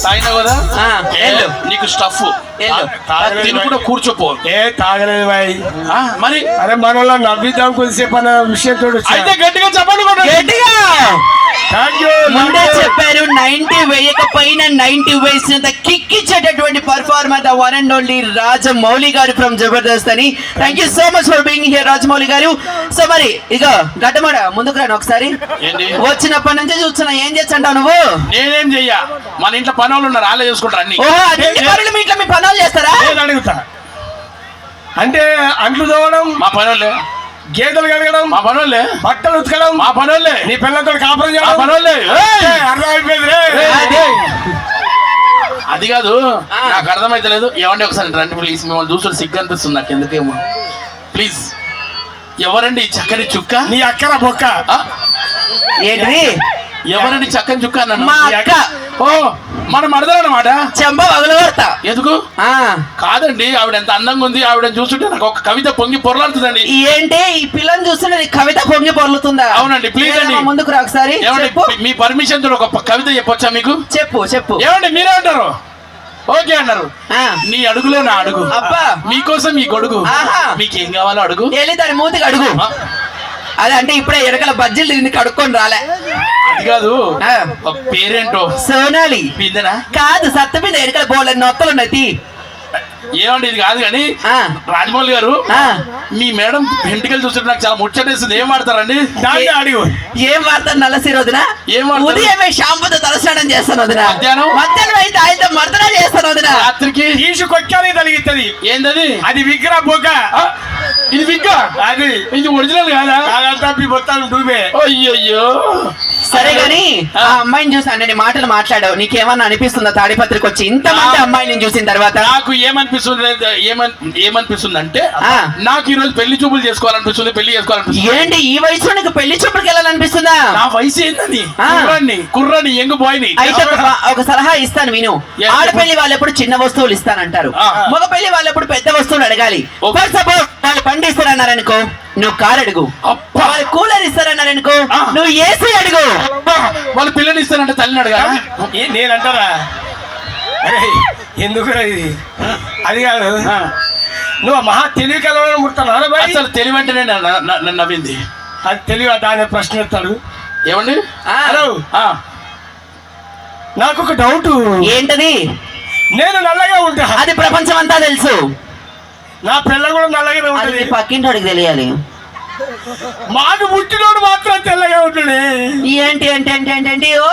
తాగినావు కదా, నీకు స్టఫ్ కూడా కూర్చోపో. తాగలేదు బాయ్. మరి అరే మనలో నవ్విద్దాం కొద్దిసేపు అన్న విషయం అయితే గట్టిగా చెప్పండి. గట్టిగా ముందే చెప్పారు, 90 వేయకపోయినా 90 వేసినంత కిక్ ఇచ్చేటటువంటి performer the one and only Rajamouli గారు ఫ్రమ్ జబర్దస్త్ అని. Thank you so much for being here Rajamouli గారు. సో మరి ఇక గడ్డమడ ముందుకు రాను ఒకసారి. వచ్చినప్పటి నుంచి చూస్తున్నా, ఏం చేస్తుంటావు నువ్వు? నేనేం చెయ్యా, మన ఇంట్లో పని వాళ్ళు ఉన్నారు, వాళ్ళే చూసుకుంటారు అన్ని. మీ ఇంట్లో మీ పనులు చేస్తారా? అడుగుతా అంటే అంట్లు తోవడం మా పని వాళ్ళే, గేదెలు కడగడం మా పని వాళ్ళే, బట్టలు ఉతకడం మా పని వాళ్ళే, నీ పిల్లలతో కాపురం మా చేయడం పని వాళ్ళే. అర్థమైపోయింది. అది కాదు, నాకు అర్థమైతలేదు. ఏమంటే ఒకసారి రండి ప్లీజ్, మిమ్మల్ని చూసుకుంటే సిగ్గు అనిపిస్తుంది నాకు ఎందుకేమో. ప్లీజ్ ఎవరండి ఈ చక్కని చుక్క? నీ అక్కర బొక్క. ఆ? ఏంటిది? ఎవరండి చక్కని చుక్క అన్నాను? మా అక్క. ఓ మన మరదలన్నమాట. చెంబ పగలగొడతా. ఎందుకు? ఆ కాదండి, ఆవిడ ఎంత అందంగా ఉంది. ఆవిడ చూస్తుంటే నాకు ఒక కవిత పొంగి పొరలాడుతుందండి. ఏంటి ఈ పిల్లని చూస్తుంటే నీకు కవిత పొంగి పొర్లుతుందా? అవునండి, ప్లీజ్ అండి. ఏదమ్మా, ముందుకు రా ఒకసారి. ఏమండి చెప్పు మీ పర్మిషన్ తో ఒక కవిత చెప్పొచ్చా మీకు? చెప్పు చెప్పు. ఏమండి మీరే అంటారు? ఓకే అన్నారు. ఆ. నీ అడుగులో నా అడుగు, అబ్బా. మీకోసం ఈ గొడుగు. ఆహా. మీకేం కావాలో అడుగు. వెళ్ళి దాని మూతికి అడుగు. ఆ, అదే అంటే ఇప్పుడే ఎడకల బజ్జీలు తిని కడుక్కొని రాలే. అది కాదు. ఆ. పేరేంటో? సోనాలి. బిందెనా? కాదు, సత్త మీద ఎడకల బోళ్ళ నొత్తలు ఉన్నాయి. ఏమండి ఇది కాదు కానీ ఆ. రాజమౌళి గారు, ఆ. మీ మేడం వెంటికలు చూస్తుంటే నాకు చాలా ముచ్చటేస్తుంది. ఏం వాడతారండి? దాన్ని అడిగు. ఏం వాడతాను నల్లసి రోజున? ఏం వాడతారు? ఉదయమే షాంపూతో తలస్నానం చేస్తాను వదిన. మధ్యాహ్నం? మధ్యాహ్నం అయితే ఆయనతో మర్దన చేస్తాను వదిన. రాత్రికి తీసుకొచ్చానే తలిగిస్తుంది. ఏందది? అది విగ్రహ బొక్క. ఆ, ఇది విగ్గా? అది ఇది ఒరిజినల్ కాదా? అదంతా మీ మొత్తం డూబే. అయ్యయ్యో. సరే గాని ఆ అమ్మాయిని చూసి అన్ని మాటలు మాట్లాడావు, నీకేమన్నా అనిపిస్తుందా తాడిపత్రికి వచ్చి ఇంతమంది అమ్మాయిని చూసిన తర్వాత? నాకు ఏమనిపిస్తుంది ఏమనిపిస్తుంది అంటే, ఆ. నాకు ఈ రోజు పెళ్లి చూపులు చేసుకోవాలనిపిస్తుంది, పెళ్లి చేసుకోవాలనిపిస్తుంది. ఏంటి ఈ వయసులో నీకు పెళ్లి చూపులకు వెళ్ళాలనిపిస్తుందా? నా వయసు ఏందని? ఆ. కుర్రాన్ని యంగ్ బాయ్ ని. అయితే ఒక సలహా ఇస్తాను విను. Yes. ఆడపెళ్లి వాళ్ళెప్పుడు చిన్న వస్తువులు ఇస్తానంటారు, ఆ. మగ పెళ్లి వాళ్ళెప్పుడు పెద్ద వస్తువులు అడగాలి. Okay. ఫర్ సపోజ్ వాళ్ళు బండి ఇస్తారన్నారనుకో, నువ్వు కార్ అడుగు. అబ్బా. వాళ్ళు కూలర్ ఇస్తారన్నారనుకో, ఆ. నువ్వు ఏసీ అడుగు. వాళ్ళు పిల్లని ఇస్తానంటే తల్లిని అడగాలా? నేనంటారా? అరే, ఎందుకురా ఇది? అది కాదు, ఆ. నువ్వు మహా తెలివి కలవని ముడతాను బాయ్. అసలు తెలివంటేనే నన్ను నవ్వింది. అది తెలివి దాని ప్రశ్న ఎత్తాడు. ఏమండి? ఆ. హలో, ఆ. నాకు ఒక డౌట్. ఏంటది? నేను నల్లగా ఉంటా, అది ప్రపంచం అంతా తెలుసు. నా పిల్ల కూడా నల్లగానే అది ఉంటుంది. నీ పక్కింటోడికి తెలియాలి. మాకు పుట్టినోడు మాత్రం తెల్లగా ఉంటుంది. ఏంటి అంటే అంటే అంటే ఏంటి? ఓ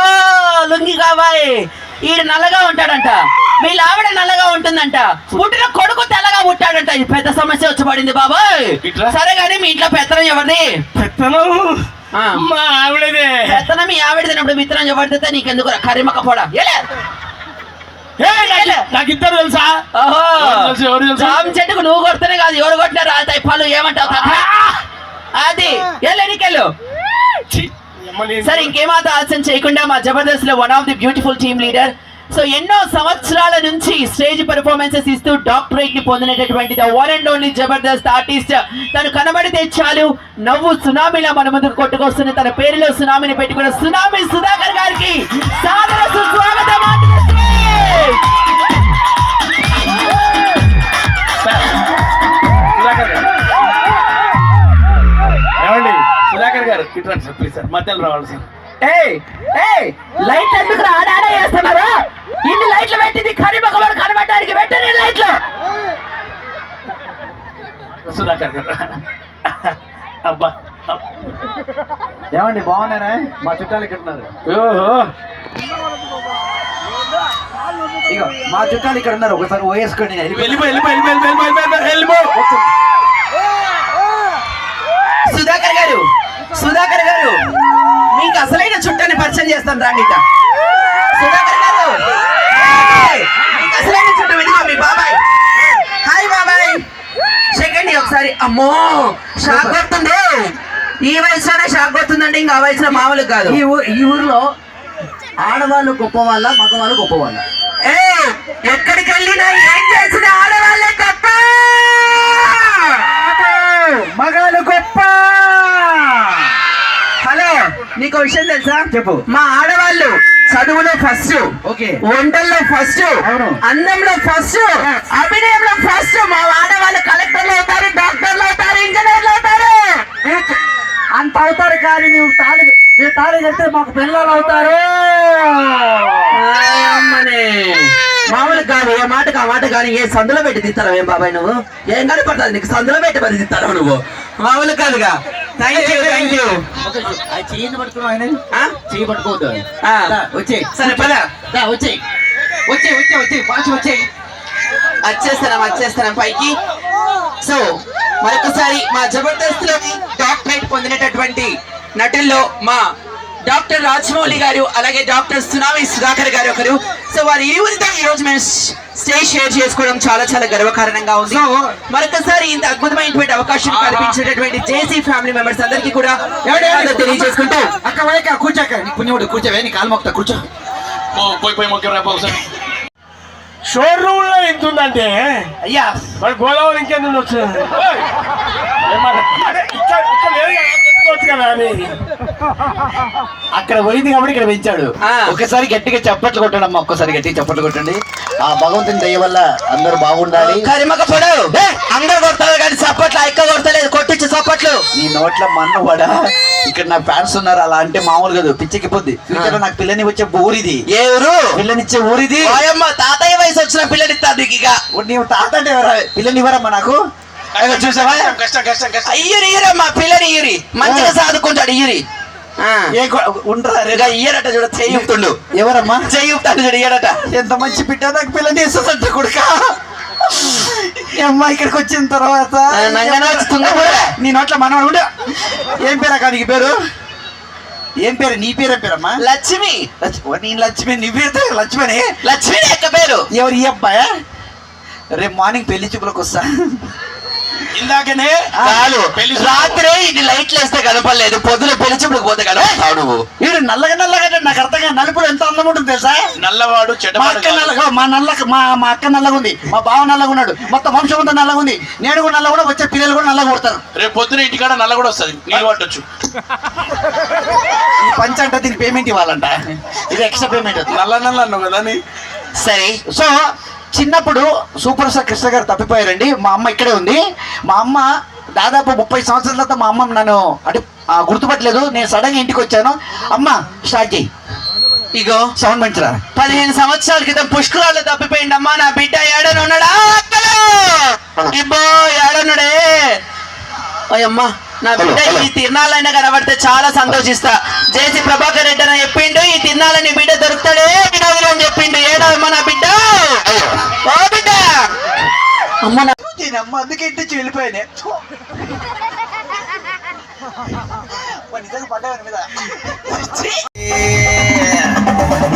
లుంగి కావాయి, ఈడు నల్లగా ఉంటాడంట, వీళ్ళ ఆవిడ నల్లగా ఉంటుందంట, పుట్టిన కొడుకు తెల్లగా పుట్టాడంట. ఇది పెద్ద సమస్య వచ్చి పడింది బాబాయ్. ఇట్లా? సరే గానీ మీ ఇంట్లో పెత్తనం ఎవరిది? పెత్తనం ఆ. మా ఆవిడదే. పెత్తనం మీ ఆవిడ తినప్పుడు విత్తనం ఎవరితే నీకెందుకు కర్రీమక్క పోడా? నాకు ఇద్దరు తెలుసా? ఓహో, ఎవరు తెలుసు? జామ చెట్టుకు నువ్వు కొడితేనే కాదు, ఎవరు కొట్టినా రాలుతాయి పళ్ళు. ఏమంటావు తాత? అది ఎన్నికెళ్ళు. ఛీ, అమ్మని. సరే ఇంకేమాత్రం ఆలస్యం చేయకుండా మా జబర్దస్త్ లో one of the beautiful team leader, so ఎన్నో సంవత్సరాల నుంచి స్టేజ్ పెర్ఫార్మెన్సెస్ ఇస్తూ డాక్టరేట్ ని పొందినటువంటి the one and only Jabardasth artist. తను కనబడితే చాలు నవ్వు సునామీలా మన ముందుకు కొట్టుకొస్తున్న, తన పేరులో సునామీని పెట్టుకున్న సునామీ సుధాకర్ గారికి సాదర సుస్వాగతం. ఏమండి? సుధాకర్ గారు ఇట్రండి సార్, ప్లీజ్ సార్, మధ్యలో రావాలి సార్. లైట్లు ఎందుకు ఆడా చేస్తున్నారు? ఇన్ని లైట్లు పెట్టింది కరిమకవాడు కనబడడానికి, పెట్టండి లైట్లు. సుధాకర్ గారు. అబ్బా. ఏమండి బాగున్నారా? మా చుట్టాలు ఇక్కడ ఉన్నారు. ఓహో. ఇగో మా చుట్టాలు ఇక్కడ ఉన్నారు, ఒకసారి ఓయేసుకోండి. వెళ్ళిపో. సుధాకర్ గారు, సుధాకర్ గారు, మీకు అసలైన చుట్టాన్ని పరిచయం చేస్తాను రాండి. సుధాకర్ గారు, మీకు అసలైన చుట్టం ఇదిగో మీ బాబాయ్. హాయ్ బాబాయ్, సెకండ్ ఒకసారి. అమ్మో షాక్ కొడుతుంది, ఈ వయసులోనే షాక్ కొడుతుందండి, ఇంకా ఆ వయసులో మామూలు కాదు. ఈ ఊర్లో ఆడవాళ్ళు గొప్ప వాళ్ళ, మగవాళ్ళు గొప్ప వాళ్ళ? ఎక్కడికి వెళ్ళినా ఏం చేసిన ఆడవాళ్ళే గొప్ప, మగాళ్ళు గొప్ప. హలో, నీకు విషయం తెలుసా? చెప్పు. మా ఆడవాళ్ళు చదువులో ఫస్ట్, ఓకే, వంటల్లో ఫస్ట్, అవును, అందంలో ఫస్ట్, అభినయంలో ఫస్ట్. మా ఆడవాళ్ళు కలెక్టర్లు అవుతారు, డాక్టర్లు అవుతారు, ఇంజనీర్లు అవుతారు. అంత అవుతారు కానీ మీరు తాళి కడితే మాకు పిల్లలు అవుతారు. మామూలు కాదు, ఏ మాటకు ఆ మాట కానీ. ఏ సందులో పెట్టి తీస్తావు ఏం బాబాయ్ నువ్వు? ఏం కానీ పడుతుంది నీకు, సందులో పెట్టి మరి తీస్తావు నువ్వు, మామూలు కాదుగా. Thank you, thank you. చెయ్యి పట్టుకున్నావు, ఆయన చెయ్యి పట్టుకోవద్దు. వచ్చే సరే పద, వచ్చే వచ్చే వచ్చే వచ్చే పాచి వచ్చే. వచ్చేస్తాం పైకి. సో మరొకసారి మా జబర్దస్త్ లో డాక్టరేట్ పొందినటువంటి నటుల్లో మా డాక్టర్ రాజమౌళి గారు, అలాగే డాక్టర్ సునామీ సుధాకర్ గారు ఒకరు. సో వారి ఇరువురితో ఈ రోజు మేము స్టేజ్ షేర్ చేసుకోవడం చాలా చాలా గర్వకారణంగా ఉంది. మరొకసారి ఇంత అద్భుతమైనటువంటి అవకాశం కల్పించినటువంటి జేసీ ఫ్యామిలీ మెంబర్స్ అందరికీ కూడా తెలియజేసుకుంటూ అక్క వైక కూర్చోక నీ పుణ్యముడు కూర్చోవే నీ కాలు మొక్తా కూర్చో. పోయి మొక్క రేపు ఒకసారి షోరూమ్ లో ఎంత ఉందంటే అయ్యా మరి గోదావరి ఇంకెందుకు వచ్చింది అక్కడ పోయింది కాబట్టి ఇక్కడ పెంచాడు. ఆ. ఒకసారి గట్టిగా చప్పట్లు కొట్టండి అమ్మా, ఒక్కసారి గట్టిగా చప్పట్లు కొట్టండి. ఆ భగవంతుని దయ వల్ల అందరూ బాగుండాలి. కరిమక పొడవు అందరూ కొడతారు కానీ చప్పట్లు ఎక్క కొడతలేదు, కొట్టించు చప్పట్లు. నీ నోట్ల మన్ను పడా. ఇక్కడ నా ఫ్యాన్స్ ఉన్నారు, అలా అంటే మామూలు కాదు, పిచ్చెక్కిపోద్ది. ఫ్యూచర్ లో నాకు పిల్లని వచ్చే ఊరిది. ఏ ఊరు? పిల్లనిచ్చే ఊరిది. ఆయమ్మ తాతయ్య వయసు వచ్చిన పిల్లనిస్తారు నీకు ఇక. నీవు తాత అంటే పిల్లని ఇవ్వరమ్మా నాకు. అయ్యో చూసావా? కష్టం కష్టం కష్టం. ఇయ్యరి ఇయ్యరమ్మా, పిల్లని ఇయ్యరి, మంచిగా సాదుకుంటాడు ఇయ్యరి. ఉండరా ఇక ఇయ్యరట చూడ, చేయుపుతుండు. ఎవరమ్మా? చేయుపుతాడు చూడు, ఇయ్యరట. ఎంత మంచి బిడ్డ, నాకు పిల్లని ఇస్తుందంట కొడుక. అమ్మా ఇక్కడికి వచ్చిన తర్వాత నంగన వచ్చి తుంగపడే. నీ నోట్ల మనవాడు ఉండు. ఏం పేరు అక్క నీకు పేరు? ఏం పేరు? నీ పేరు ఏం పేరమ్మా? లక్ష్మి. నీ లక్ష్మి, నీ పేరు లక్ష్మణి. లక్ష్మి ఎక్క పేరు. ఎవరు ఈ అబ్బాయా? రేపు మార్నింగ్ పెళ్లి చూపులకు వస్తా. ఇందాకనే కాదు, రాత్రే ఇది లైట్లు వేస్తే కనపడలేదు, పొద్దున పెళ్లి చూపులకు పోతే కనపడతావు నువ్వు. వీడు నల్లగా నల్లగా అంటే నాకు అర్థంగా. నలుపుడు ఎంత అందం ఉంటుంది తెలుసా? నల్లవాడు మా చెడ్డవాడు అక్క నల్లగా, మా అక్క నల్లగా ఉంది, మా బావ నల్లగా ఉన్నాడు, మొత్తం వంశం అంతా నల్లగా ఉంది. నేను కూడా నల్ల కూడా, వచ్చే పిల్లలు కూడా నల్లగా కొడతారు. రేపు పొద్దున ఇంటికాడ నల్ల కూడా వస్తుంది, నీళ్ళు పట్టొచ్చు. ఈ పంచ అంటే దీనికి పేమెంట్ ఇవ్వాలంట, ఇది ఎక్స్ట్రా పేమెంట్. నల్ల నల్ల అన్నావు కదా నీ. సరే, సో చిన్నప్పుడు సూపర్ స్టార్ కృష్ణ గారు తప్పిపోయారండి. మా అమ్మ ఇక్కడే ఉంది. మా అమ్మ దాదాపు 30 సంవత్సరాల తర్వాత మా అమ్మ నన్ను అంటే గుర్తుపట్టలేదు. నేను సడన్గా ఇంటికి వచ్చాను. అమ్మ స్టార్ట్ చేయి, ఇగో సౌండ్ మంచిరా. 15 సంవత్సరాల క్రితం పుష్కరాలు తప్పిపోయిందమ్మా, నా బిడ్డ ఏడనున్నాడా? ఇబ్బో ఏడనుడే. అయ్యమ్మా, నా బిడ్డ ఈ తిరునాళ్ళైనా కనబడితే చాలా సంతోషిస్తా. జేసీ ప్రభాకర్ రెడ్డి అని చెప్పిండు, ఈ తిరునాళ్ళని బిడ్డ దొరుకుతాడే వినోదులు అని చెప్పిండు. ఏడమ్మా నా బిడ్డ, ఓ బిడ్డ. అమ్మ నా అమ్మ అందుకే ఇంటి వెళ్ళిపోయానే. నిజంగా పడ్డాను మీద.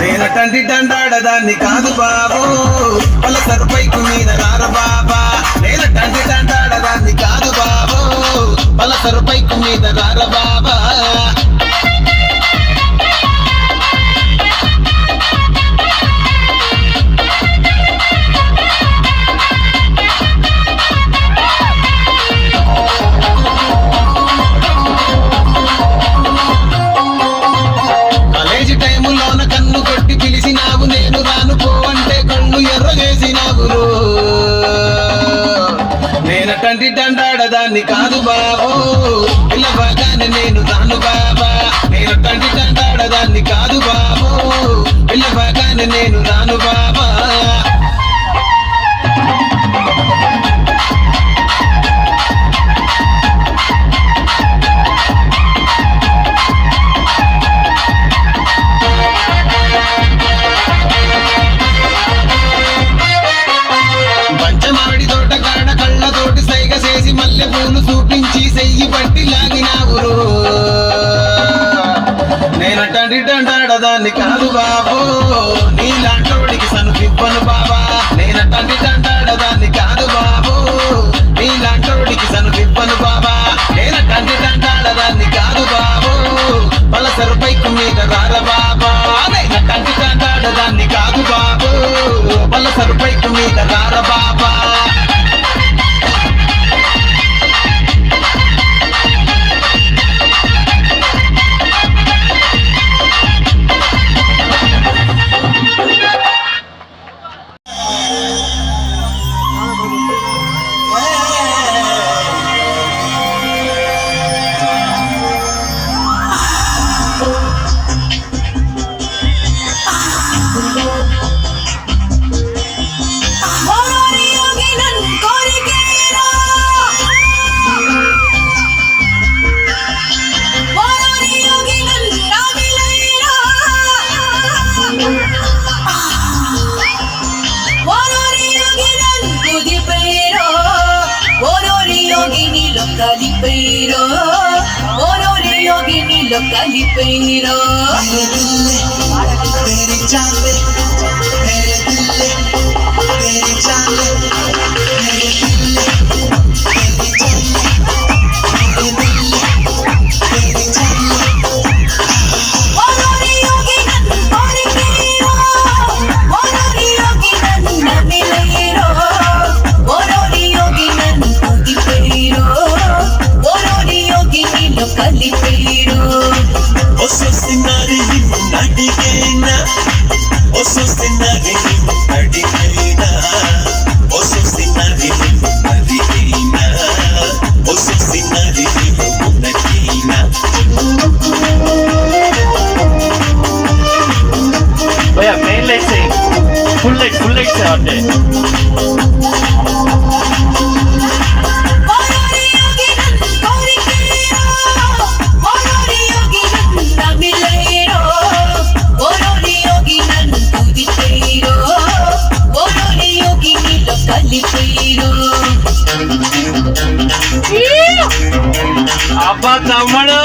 నేను తండ్రి దండాడదాన్ని కాదు బాబు, వాళ్ళ సరుపైకు మీద రార బాబా. నేను తండ్రి దండాడదాన్ని కాదు బాబు, వాళ్ళ సరుపైకు మీద రార బాబా. కాలేజీ టైములోన కన్ను కొట్టి పిలిచినావు, నేను రాను పో అంటే కళ్ళు ఎర్ర చేసినావు. నేను తండ్రి దండాడదాన్ని కాదు బాబు, పిల్లబాగానే నేను రాను బాబా. నేను తండ్రి దండాడదాన్ని కాదు బాబు, పిల్లబాగానే నేను రాను బాబా. పంచమాడి తోట కాడ కళ్ళతోటి సైగ చేసి మల్లె పూలు చూపించి సెయ్యి పట్టి లాగినావు. నేను తండ్రి దండాడదాన్ని కాదు బాబు, నీలాంటోడికి సనుపివ్వను బాబా. నేను తండ్రి దండాడదాన్ని కాదు బాబు, నీలాంటోడికి సనుపివ్వను బాబా. నేను తండ్రి దండాడదాన్ని కాదు బాబు, వాళ్ళ సరుపైకు మీద రార బాబా. నేను తండ్రి దండాడదాన్ని కాదు బాబు, వాళ్ళ సరుపైకు మీద రార బాబా. కలిపేరో ఓరోరి యోగినిలో కలిపేరో मेरे जान मेरे दिल ఫిక్స్ అంటే అబ్బా తమ్ముడు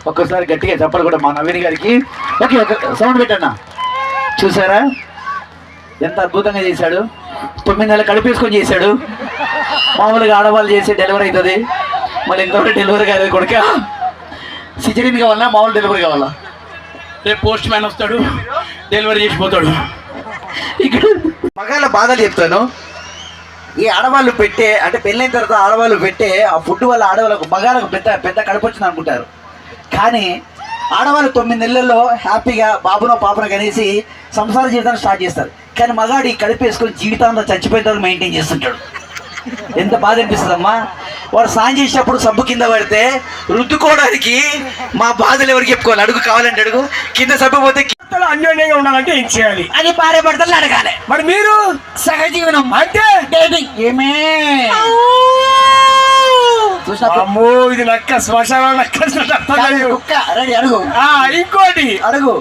ఒక్కసారి గట్టిగా చెప్పరు కూడా మా నవీన్ గారికి. ఓకే, ఒక సౌండ్ పెట్టన్నా. చూసారా ఎంత అద్భుతంగా చేశాడు. 9 నెలలు కడిపేసుకొని చేశాడు. మామూలుగా ఆడవాళ్ళు చేసే డెలివరీ అవుతుంది, మళ్ళీ ఇంతవరకు డెలివరీ కాలేదు కొడుక. సిజరీన్ కావాలా మామూలు డెలివరీ కావాలా? రేపు పోస్ట్ మ్యాన్ వస్తాడు, డెలివరీ చేసిపోతాడు. ఇక్కడ మగాళ్ళ బాధలు చెప్తాను. ఈ ఆడవాళ్ళు పెట్టే అంటే పెళ్ళైన తర్వాత ఆడవాళ్ళు పెట్టే ఆ ఫుడ్ వల్ల ఆడవాళ్ళకు మగాళ్ళకు పెద్ద కడుపు వచ్చింది అనుకుంటారు. కానీ ఆడవాళ్ళు 9 నెలల్లో హ్యాపీగా బాబునో పాపనో కనేసి సంసార జీవితాన్ని స్టార్ట్ చేస్తారు. కానీ మగాడు ఈ కడుపు వేసుకొని జీవితాంతా చచ్చిపోయిన తర్వాత మెయింటైన్ చేస్తుంటాడు. ఎంత బాధ అనిపిస్తుందమ్మా. వాడు స్నానం చేసేటప్పుడు సబ్బు కింద పడితే రుద్దుకోవడానికి మా బాధలు ఎవరికి చెప్పుకోవాలి? అడుగు కావాలంటే అడుగు. కింద సబ్బు పోతే అన్యోన్యంగా ఉండాలంటే ఏం చేయాలి? అది భార్య భర్తలు అడగాలి. మరి మీరు సహజీవనం అంటే డేటింగ్ ఏమే అమ్మో, ఇది నక్క శ్మశానం కుక్క రెడీ అడుగు. ఇంకోటి అడుగు.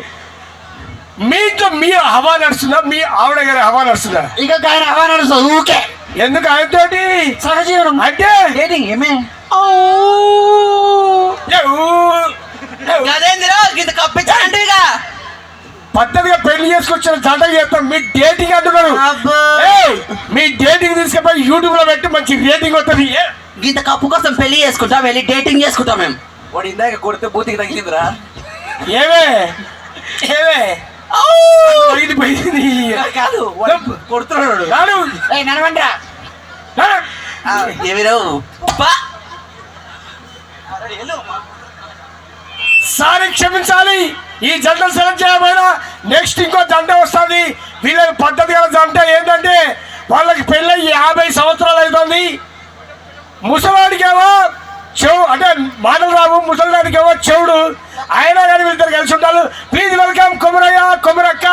మీతో మీ హవా నడుస్తుందా, మీ ఆవిడ గారి హవా నడుస్తుందా? ఇక ఆయన హవా నడుస్తుంది ఊకే. ఎందుకు ఆయనతోటి సహజీవనం అంటే డేటింగ్ ఏమే పద్ధతిగా పెళ్లి చేసుకొచ్చిన జంట చేస్తాం. మీ డేటింగ్ అంటున్నారు. మీ డేటింగ్ తీసుకుపోయి యూట్యూబ్ లో పెట్టి మంచి రేటింగ్ వస్తుంది. గీత కప్పు కోసం పెళ్లి చేసుకుంటాం, వెళ్ళి డేటింగ్ చేసుకుంటాం మేము. వాడు ఇందాక కొడితే బూతికి తగిలిందిరా. ఏమే ఇది పోయింది కాదు కొడుతున్నాడు. నడవండిరా ఎవరు సారి క్షమించాలి. ఈ జంట సెలెక్ట్ చేయకపోయినా నెక్స్ట్ ఇంకో జంట వస్తుంది. వీళ్ళకి పద్ధతి గల జంట ఏంటంటే వాళ్ళకి పెళ్ళి 50 సంవత్సరాలు అవుతుంది. ముసలాడికేమో చెవు అంటే మాటలు రావు, ముసలిదానికేమో చెవుడు. అయినా కానీ వీళ్ళిద్దరు కలిసి ఉంటారు. Please welcome Komaraiah Komarakka.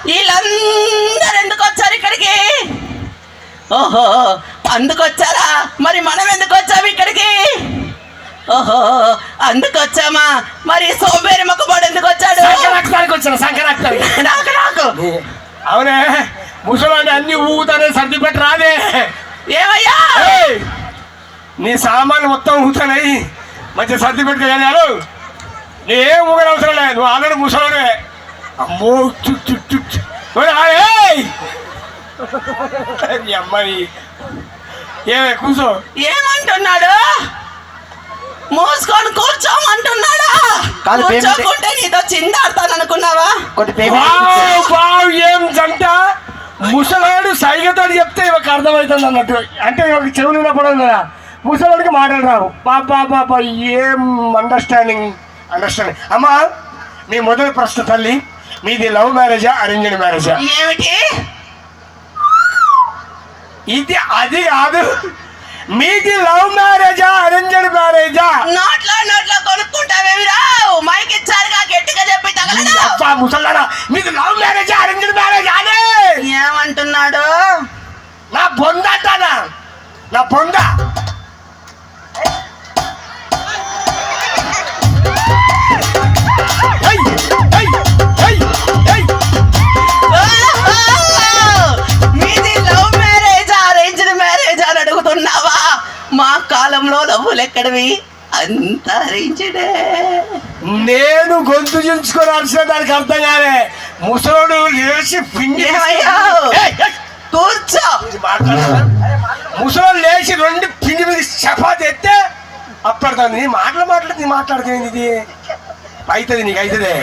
వీళ్ళందరూ ఎందుకు వచ్చారు ఇక్కడికి? ఓహో, అందుకు వచ్చారా? మరి మనం ఎందుకు వచ్చాము ఇక్కడికి? ఓహో, అందుకు వచ్చామా? మరి సోమేరి మొక్కబోడు ఎందుకు వచ్చాడు? సంక్రాంతికి వచ్చాను, సంక్రాంతికి. నాకు అవునే, ముసలాన్ని అన్ని ఊగుతానే సర్ది పెట్టి రాదే. ఏమయ్యా? ఏయ్, నీ సామాన్లు మొత్తం ఊగుతాయి, మంచిగా సర్ది పెట్టుకోగలిగాను. నేనేం ఊగని అవసరం లేదు, నువ్వు ఆల్రెడీ ముసలానే. అమ్మో అమ్మాయి ఏమే కూర్చో. ఏమంటున్నాడు? మూసుకొని కూర్చోమంటున్నాడా? కాదు, పేమెంట్ కూర్చోకుంటే నీతో చిందాడతాను అనుకున్నావా? కొద్ది వావ్, వావ్, ఏం జంట. ముసలాడు సైగతో చెప్తే ఇవకి అర్థమవుతుంది అన్నట్టు, అంటే ఇవకి చెవులు వినపడదు కదా, ముసలాడికి మాటలు రావు. బాబా బాబా, ఏం అండర్స్టాండింగ్. అమ్మా, మీ మొదటి ప్రశ్న తల్లి, మీది లవ్ మ్యారేజా అరేంజ్డ్ మ్యారేజా? ఏమిటి? ఇది అది కాదు, మీది లవ్ మ్యారేజా అరేంజ్డ్ మ్యారేజా? నోట్లో కొనుక్కుంటావేమి రావు, మైక్ ఇచ్చారుగా, గట్టిగా చెప్పి తగలడు. ముసలాడా, మీది లవ్ మ్యారేజా అరేంజ్డ్ మ్యారేజా అనే ఏమంటున్నాడు? నా బొంద అంటానా, నా బొంద. మీది లవ్ మ్యారేజ్ అరేంజ్డ్ మ్యారేజ్ అని అడుగుతున్నావా? మా కాలంలో లవ్వులు ఎక్కడివి, అంత అరేంజ్డే. నేను గొంతు చించుకొని అరిచిన దానికి అర్థం కాలే. ముసలోడు లేచి పిండి కూర్చో. ముసలోడు లేచి రెండు పిండి మీద చపాతి ఎత్తే అప్పడుతుంది. నీ మాట్లాడుతుంది ఇది అవుతుంది, నీకు అవుతుంది.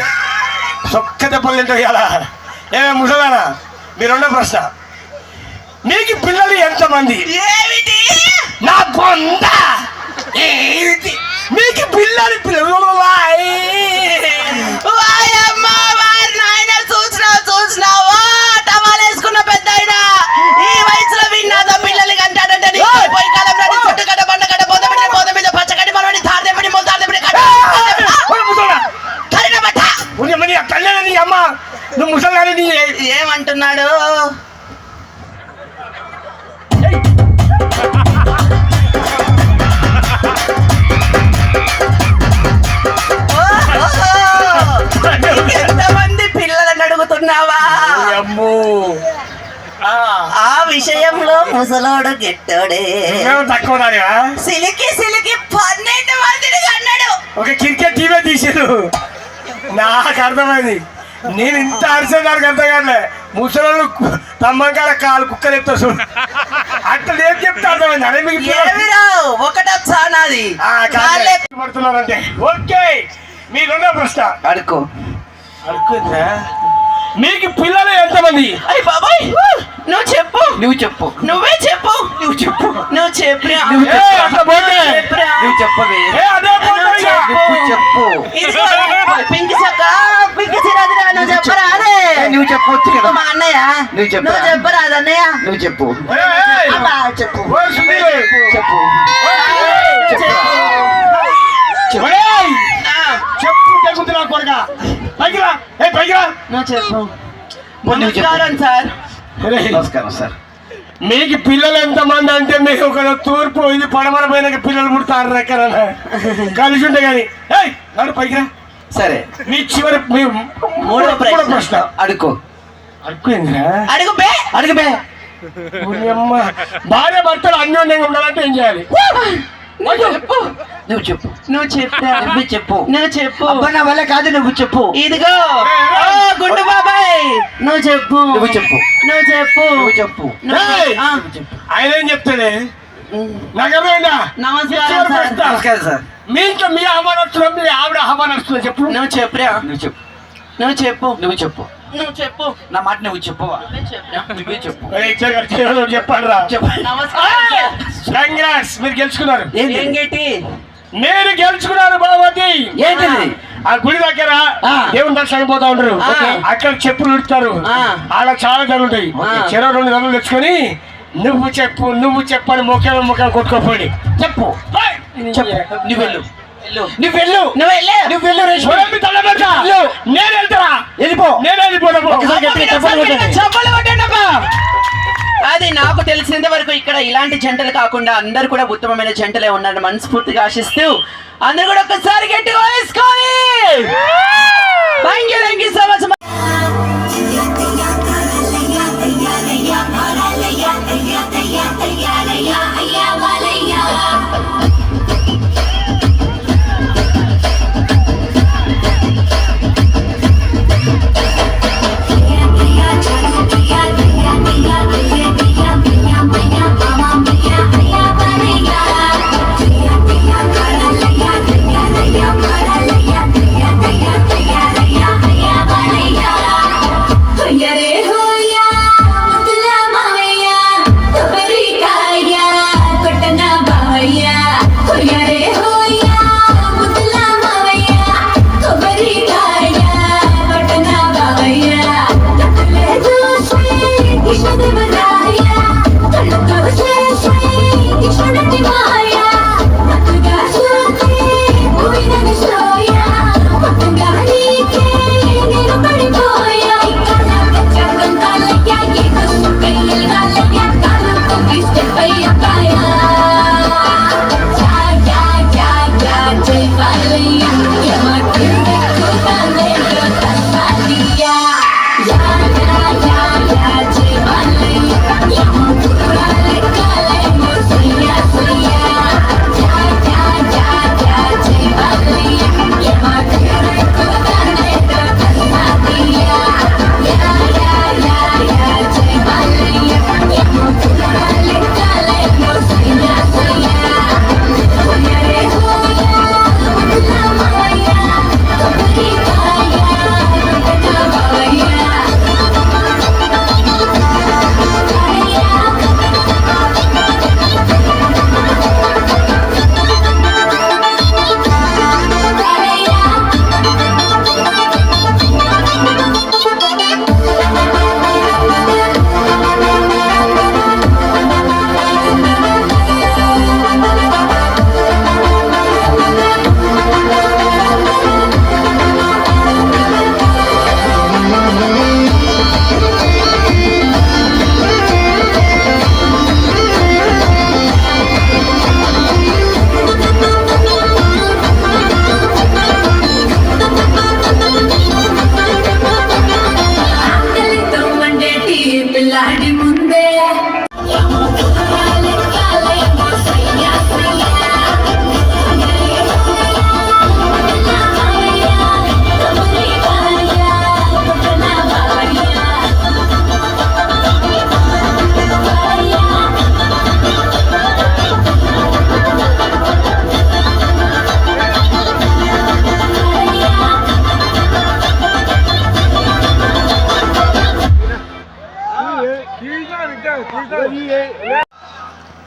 సొక్క దెబ్బలు తింటావు ఇలా. ఏమే ముసలానా, మీ రెండో ప్రశ్న, మీకు పిల్లలు ఎంతమంది? ఏమిటి? నా బొంద. ఏమిటి మీకు పిల్లలు? చూసినావా టవాలేసుకున్న పెద్ద ఈ వయసులో విన్నాదా పిల్లలు కంటాడంటే పోయి కాలం చుట్టుగడ్డ బండగడ్డ పోత మీద పచ్చగడ్డి మనవడి తారదెప్పటి మొదలెప్పటి తల్లి అమ్మ, నువ్వు ముసలాని ఏమంటున్నాడు? ఎంతమంది పిల్లలని అడుగుతున్నావా? అమ్మో, ఆ విషయంలో ముసలోడు గెట్టోడే. తక్కువ సిలికి 12 మందిని అన్నాడు. ఒక క్రికెట్ టీవీ తీసారు, నాకు అర్థమైంది. నేను ఇంత అరిసేదానికి అర్థం కాదులే. ముసలు తమ్మంకాల కాలు కుక్కలు ఎత్తా చూడు, అట్లా ఏం చెప్తే అర్థమైంది. అదే మీకు ఒకటొచ్చా నాది పడుతున్నారంటే. ఓకే, మీ రెండో ప్రశ్న అడుకో. అనుకుందా, మీకు పిల్లలు ఎంతమంది? అయ్యి బాబాయ్, నువ్వు చెప్పు. నువ్వే చెప్పు. నువ్వు చెప్పు. పింక్ చక్క పింక్ చిరాదిరా, నువ్వు చెప్పరా? అదే నువ్వు చెప్పొచ్చు కదా. మా అన్నయ్య నువ్వు చెప్పరా? అదన్నయ్య నువ్వు చెప్పు. చెప్పు. చెప్పు తెగుతున్నా కొరగా. పైకిరా, పైకిరా. నువ్వు చెప్పు. నమస్కారం సార్. నమస్కారం సార్. మీకు పిల్లలు ఎంతమంది అంటే, మీకు ఒక తూర్పు ఇది పడమర పైన పిల్లలు పుడతారు ఎక్కడ కలిసి ఉంటే కానీ. నన్ను పైకిరా. సరే, మీ చివరి మీ మూడో ప్రశ్న అడుకో. అడుగుబే. భార్య భర్తలు అన్యోన్యంగా ఉండాలంటే ఏం చేయాలి? నువ్వు చెప్పు. అబ్బా, నా వల్ల కాదు, నువ్వు చెప్పు. ఇదిగో గుండు బాబాయ్, నువ్వు చెప్పు. ఆయన ఏం చెప్తాడే? నాకు అర్థమైందా? నమస్కారం సార్. మీ ఇంట్లో మీ ఆహ్వానిస్తున్నాం, మీ ఆవిడ ఆహ్వానిస్తున్నా. చెప్పు. నువ్వు చెప్పురా. నువ్వు చెప్పు. నా మాట నువ్వు చెప్పవా? నువ్వే చెప్పు. చెప్పండి రా. నమస్కారం. కంగ్రాట్స్, మీరు గెలుచుకున్నారు. ఏంటి? నేను గెలుచుకున్నాను బాబతి. ఏంటిది? ఆ గుడి దగ్గర దేవుని దర్శనం పోతా ఉంటారు, అక్కడ చెప్పులు ఉడతారు. అలా చాలా జరుగుతాయి. చెరో 2 నెలలు తెచ్చుకొని నువ్వు చెప్పు అని ముఖం కొట్టుకోపోయి చెప్పు. నువ్వు వెళ్ళు. నేను వెళ్తారా? వెళ్ళిపో. నేను వెళ్ళిపోతాను. చెప్పలు కొట్టండమ్మా. అది నాకు తెలిసినంత వరకు ఇక్కడ ఇలాంటి జంటలు కాకుండా అందరు కూడా ఉత్తమమైన జంటలే ఉన్నారని మనస్ఫూర్తిగా ఆశిస్తూ అందరు కూడా ఒక్కసారి గట్టిగా వేసుకోవాలి. Thank you so much.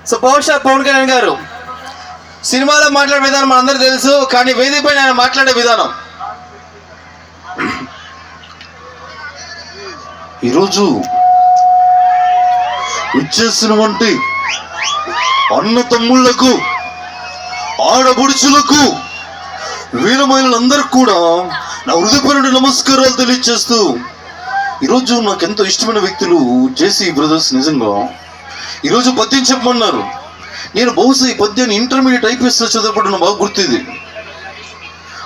So power star Pawan Kalyan గారు సినిమాలో మాట్లాడే విధానం మనందరూ తెలుసు, కానీ వేదిక పైన ఆయన మాట్లాడే విధానం ఈరోజు వచ్చేసినటువంటి అన్న తమ్ముళ్లకు, ఆడబుడుచులకు, వీరమహిళలందరికీ కూడా నా హృదయపూర్వక నమస్కారాలు తెలియజేస్తూ, ఈరోజు నాకు ఎంతో ఇష్టమైన వ్యక్తులు జేసీ బ్రదర్స్. నిజంగా ఈరోజు పద్యం చెప్పమన్నారు. నేను బహుశా ఈ పద్యాన్ని ఇంటర్మీడియట్ ఐపీఎస్లో చదివినప్పుడు నాకు బాగా గుర్తుంది.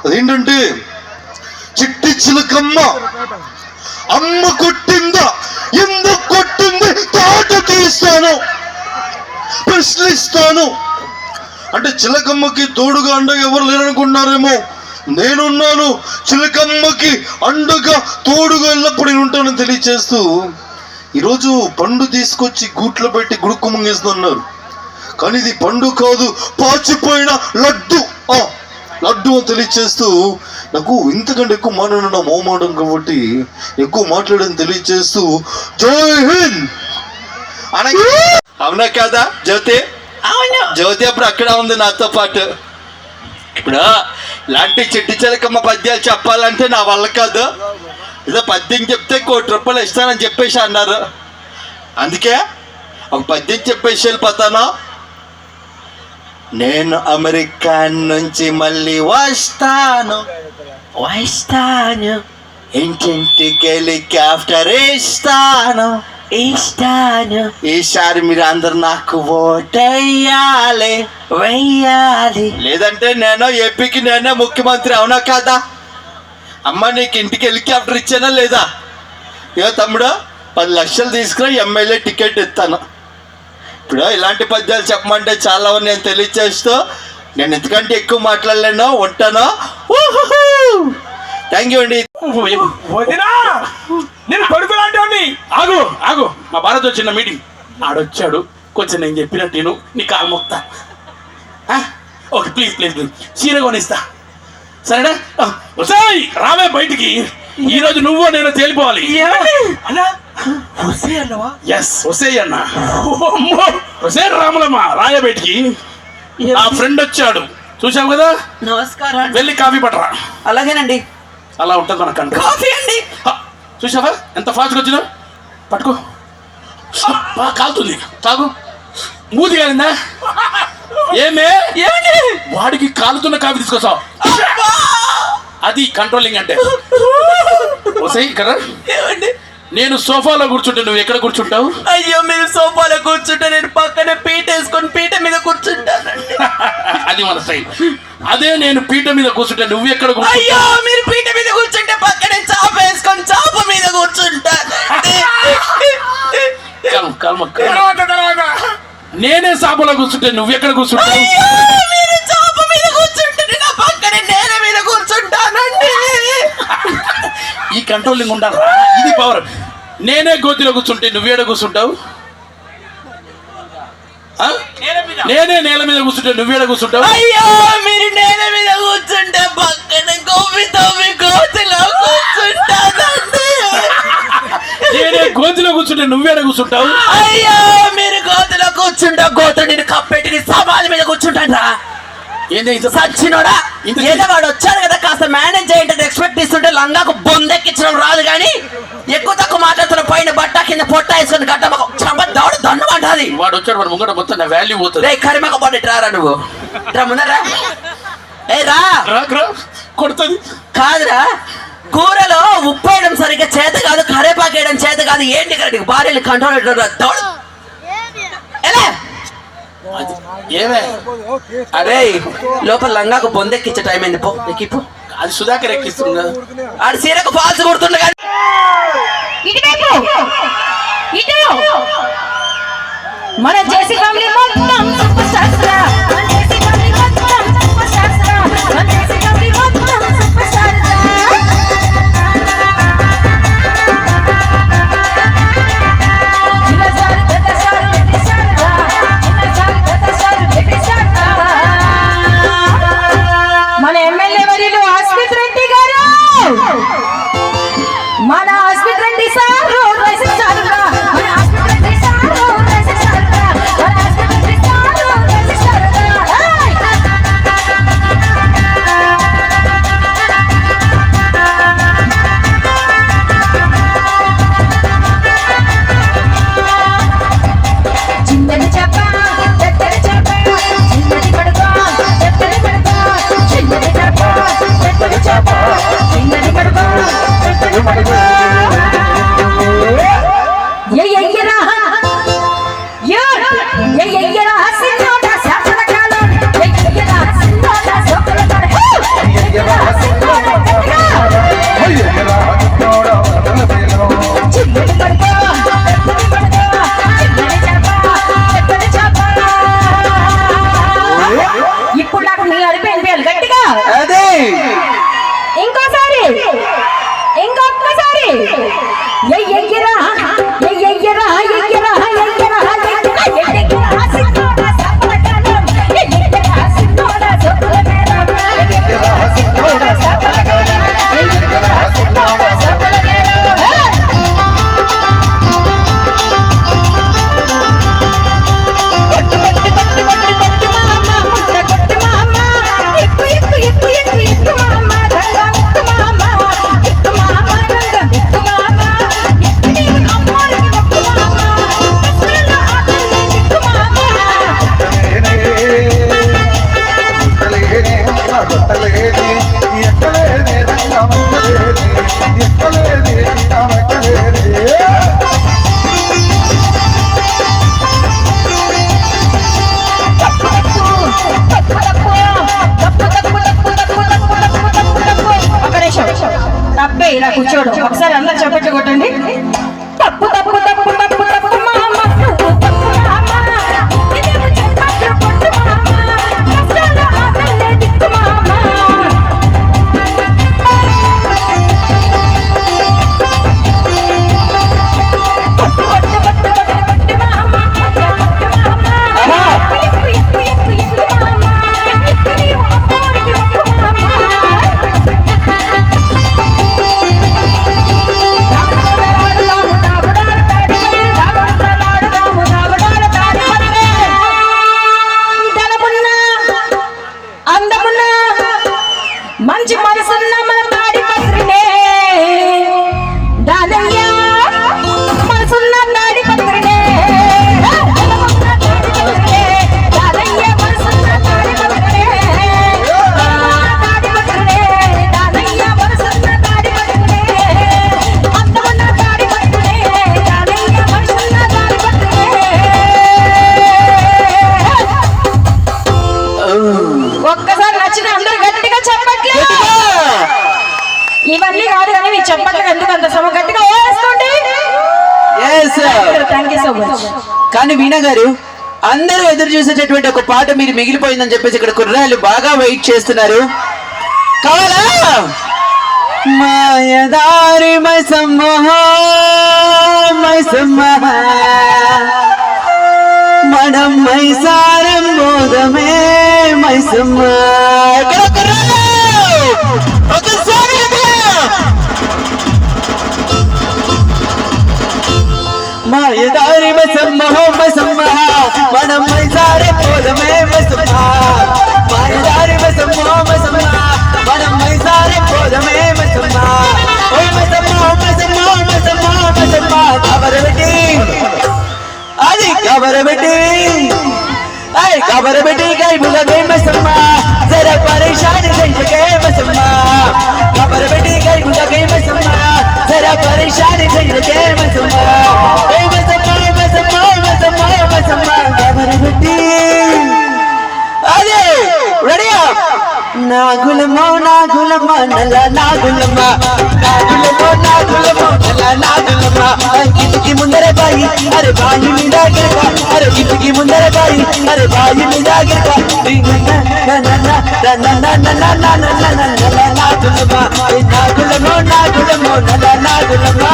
అదేంటంటే, చిట్టి చిలకమ్మ అమ్మ కొట్టిందా, ఎందుకు కొట్టింది, తాట తీస్తాను, ప్రశ్నిస్తాను. అంటే చిలకమ్మకి తోడుగా అండగా ఎవరు లేరనుకున్నారేమో, నేనున్నాను. చిలకమ్మకి అండగా తోడుగా ఎల్లప్పుడు నేను ఉంటానని తెలియచేస్తూ, ఈరోజు పండు తీసుకొచ్చి గూట్లో పెట్టి గుడుక్కు ముంగేస్తున్నారు. కానీ ఇది పండు కాదు, పాచిపోయిన లడ్డు లడ్డు అని తెలియచేస్తూ, నాకు ఇంతకంటే ఎక్కువ మాట్లాడడం అవమానం కాబట్టి ఎక్కువ మాట్లాడని తెలియచేస్తూ, జై హింద్. అవునా కాదా జ్యోతి? జ్యోతి అప్పుడు అక్కడ ఉంది నాతో పాటు. ఇప్పుడు ఇలాంటి చెట్టు చిలకమ్మ పద్యాలు చెప్పాలంటే నా వల్ల కాదు. ఏదో పద్యం చెప్తే ₹1,00,000 ఇస్తానని చెప్పేసి అన్నారు. అందుకే ఒక పద్యం చెప్పేసి వెళ్ళిపోతాను. నేను అమెరికా నుంచి మళ్ళీ వస్తాను ఇంటింటికి హెలికాప్టర్ ఇస్తాను ఈసారి మీరు అందరు నాకు ఓటేయాలి వెయ్యాలి, లేదంటే నేను ఏపీకి నేనే ముఖ్యమంత్రి, అవునా కాదా? అమ్మ నీకు ఇంటికి హెలికాప్టర్ ఇచ్చానా లేదా? ఏ తమ్ముడు 10 లక్షలు తీసుకుని ఎమ్మెల్యే టికెట్ ఇస్తాను. ఇప్పుడు ఇలాంటి పద్యాలు చెప్పమంటే చాలా నేను తెలియచేస్తూ నేను ఎందుకంటే ఎక్కువ మాట్లాడలేను, ఉంటాను. థ్యాంక్ యూ అండి. వదినా నేను కొడుకులాంటి ఆగు ఆగు, మా భారత్ చిన్న మీటింగ్ ఆడొచ్చాడు, కొంచెం నేను చెప్పినట్టు నేను నీ కాలు మొక్తా. ఓకే ప్లీజ్ ప్లీజ్ ప్లీజ్, చీర కొనిస్తా సరేనా? వసాయ్ రావే బయటికి, ఈరోజు నువ్వు నేను తేలిపోవాలి. ఎస్ వసేయ్ అన్న, వసే రాములమ్మ రాయ బయటికి. నా ఫ్రెండ్ వచ్చాడు చూసావు కదా, నమస్కారం. వెళ్ళి కాఫీ పట్టరా. అలాగేనండి. అలా ఉంటుంది మన కంట్రీ. కాఫీ అండి. చూసావా ఎంత ఫాస్ట్గా వచ్చినా, పట్టుకో కాలుతుంది, తాగు. మూతి కాలిందా? ఏమే వాడికి కాలుతున్న కాఫీ తీసుకొస్తావు, అది కంట్రోలింగ్ అంటే. వసాయి కదా, నేను సోఫాలో కూర్చుంటే నువ్వు ఎక్కడ కూర్చుంటావు? అయ్యో మీరు సోఫాలో కూర్చుంటే నేను పక్కన పీట వేసుకొని పీట మీద కూర్చుంటాను. అది మన స్టైల్. అదే నేను పీట మీద కూర్చుంటే నువ్వు ఎక్కడ అయ్యో కూర్చుంటావు? మీరు పీట మీద కూర్చుంటే పక్కనే చాప వేసుకొని చాప మీద కూర్చుంటాను. తర్వాత నేనే సాపలో కూర్చుంటే నువ్వు ఎక్కడ కూర్చుంటావు? అయ్యో మీరు చాప మీద కూర్చుంటే నా పక్కనే నేల మీద కూర్చుంటానండి. ఈ కంట్రోలింగ్ ఉండాలి, ఇది పవర్. నేనే గోతిలో కూర్చుంటే నువ్వేడ కూర్చుంటావు? నేనే నేల మీద కూర్చుంటే నువ్వేడ కూర్చుంటావు? అయ్యో మీరు నేల మీద కూర్చుంటే పక్కన గోపితో మీ గోతిలో కూర్చుంటానండి. నేనే గోతిలో కూర్చుంటే నువ్వేడ కూర్చుంటావు? అయ్యో మీరు గోతిలో కూర్చుంటా గోతుడిని కప్పెట్టి సమాధి మీద కూర్చుంటాను రా. సచ్చినోడా ఏదో వాడు వచ్చాడు కదా, కాస్త మేనేజ్ చేయండి ఎక్స్పెక్ట్ ఇస్తుంటే లంగాకు బొందెక్కించడం రాదు కానీ ఎక్కువ తక్కువ మాట్లాడుతున్న పైన బట్ట కింద పొట్ట వేసుకుని గడ్డ దౌడు దండం అంటది. వాడు వచ్చాడు, వాడు ముంగట మొత్తం నా వాల్యూ పోతుంది. రే కరిమక పొట్టి రారా నువ్వు ముందరా. ఏ రా కొడుతుంది కాదురా, కూరలో ఉప్పు వేయడం సరిగ్గా చేత కాదు, కరేపాకు వేయడం చేత కాదు, ఏంటి ఇక్కడ భార్యలు కంట్రోల్ దౌడు ఎలా? ఏమే అరే లోపల లంగాకు బొందెక్కించే టైం అయింది, పో ఎక్కిపో. అది సుధాకర్ ఎక్కిస్తుందా? ఆడు చీరకు ఫాల్స్ కొడుతుండ కానీ మన జేసీ ఫ్యామిలీ మొత్తం సూపర్ స్టార్స్ రా. మన జేసీ ఫ్యామిలీ మొత్తం సూపర్ స్టార్స్ రా. మన జేసీ ఫ్యామిలీ మొత్తం సూపర్ స్టార్స్ రా. చిన్న సార్ పెద్ద సార్ పెద్ద సార్ రా. చిన్న సార్ పెద్ద సార్ పెద్ద సార్ రా. మన ఎమ్మెల్యే వర్యులు ఆస్మిత్ రెడ్డి గారు, మన ఆస్మిత్ రెడ్డి సార్ రైస్ సార్ రా. మన ఆస్మిత్ రెడ్డి సార్ రైస్ సార్ రా. మన ఆస్మిత్ రెడ్డి సార్ సో మచ్. కానీ వీణా గారు, అందరూ ఎదురు చూసేటటువంటి ఒక పాట మీరు మిగిలిపోయిందని చెప్పేసి ఇక్కడ కుర్రాళ్ళు బాగా వెయిట్ చేస్తున్నారు. కావాలా? మాయదారి మైసమ్మ మైసమ్మ మనం మైసారం బోధమే మైసమ్మ. ఎక్కడ కుర్రాళ్ళు? ఒకసారి మాయదారి మైసమ్మ మైసమ్మ మనం మైసారే బోధమే మైసమ్మ. మాయదారి మైసమ్మ మైసమ్మ మనం మైసారే బోధమే మైసమ్మ. ఓ మైసమ్మ మైసమ్మ మైసమ్మ మైసమ్మ కబరబెట్టి అది కబరబెట్టి ay खबर बेटी गई भूल गई मैसम्मा जरा परेशान नहीं के मैसम्मा. खबर बेटी गई भूल गई मैसम्मा जरा परेशान नहीं के मैसम्मा. ए मैसम्मा मैसम्मा मैसम्मा मैसम्मा खबर बेटी अरे रेडी अप नागुलमो नागुलमा नला नागुलमा नागुलमो नागुलमो नला नागुलमा. ఇంటికి ముందరే బాయి అరే బాయి మీద గిరక అరే ఇంటికి ముందరే బాయి అరే బాయి మీద గిరక నాగులమా నాగులమో నాగులమో నలా నాగులమా.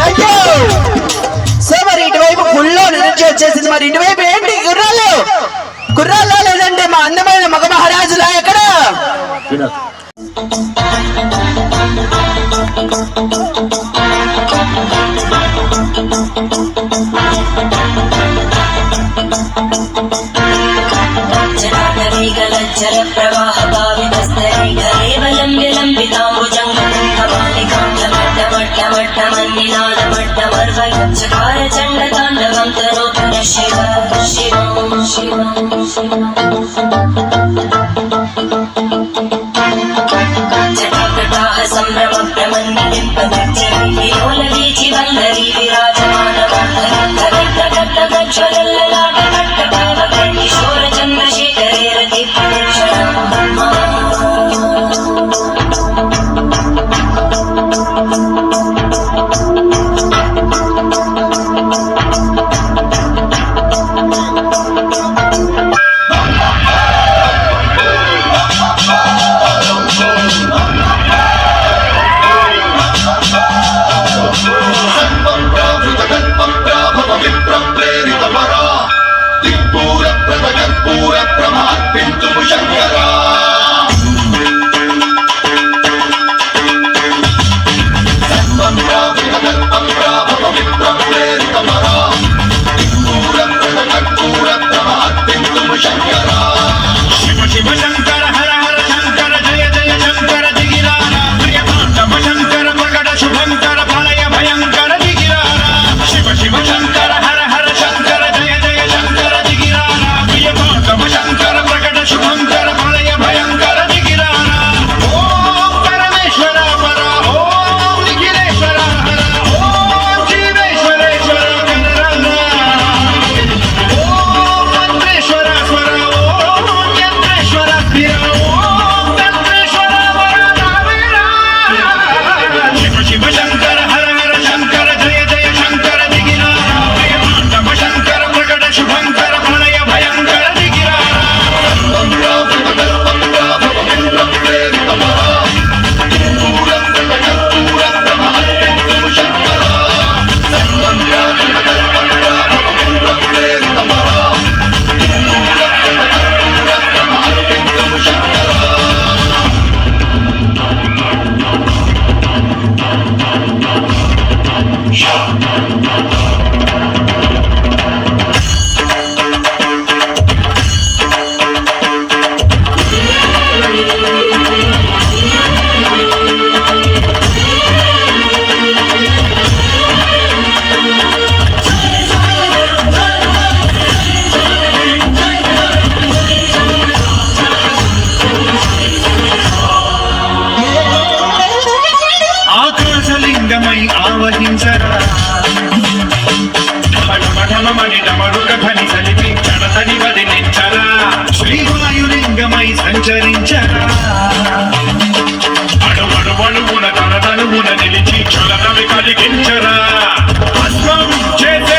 అయ్యో సో మరి ఇటువైపు ఫుల్లో నుంచి వచ్చేసింది. మరి ఇటువైపు ఏంటి గుర్రాలు? గుర్రాల్లో లేదంటే మా అందమైన మగ మహారాజులా ఎక్కడ? జర ప్రవాహ భావితస్తరే కేవలం విలంబితాంబుజంగమట్టమట్టమట్టమన్నినాదమట్టమర్వచకార చండతాండవం తనోతున శివ శివం శివం జటాకటాహ సంభ్రమ ప్రమన్నింపదచ్చలోలవీచి వల్లరీ విరాజమానవాహ చంద్రశేఖరే రతి ఆకాశలింగమై ఆవహించరా ఢమఢమఢమని డమరుక ధ్వని సలిపి క్షణతని వదిలించరా. శ్రీవాయులింగమై సంచరించరా అడుగడుగడుగున తన తనువున నిలిచి క్షణతవి కలిగించరా. అస్వం చేసే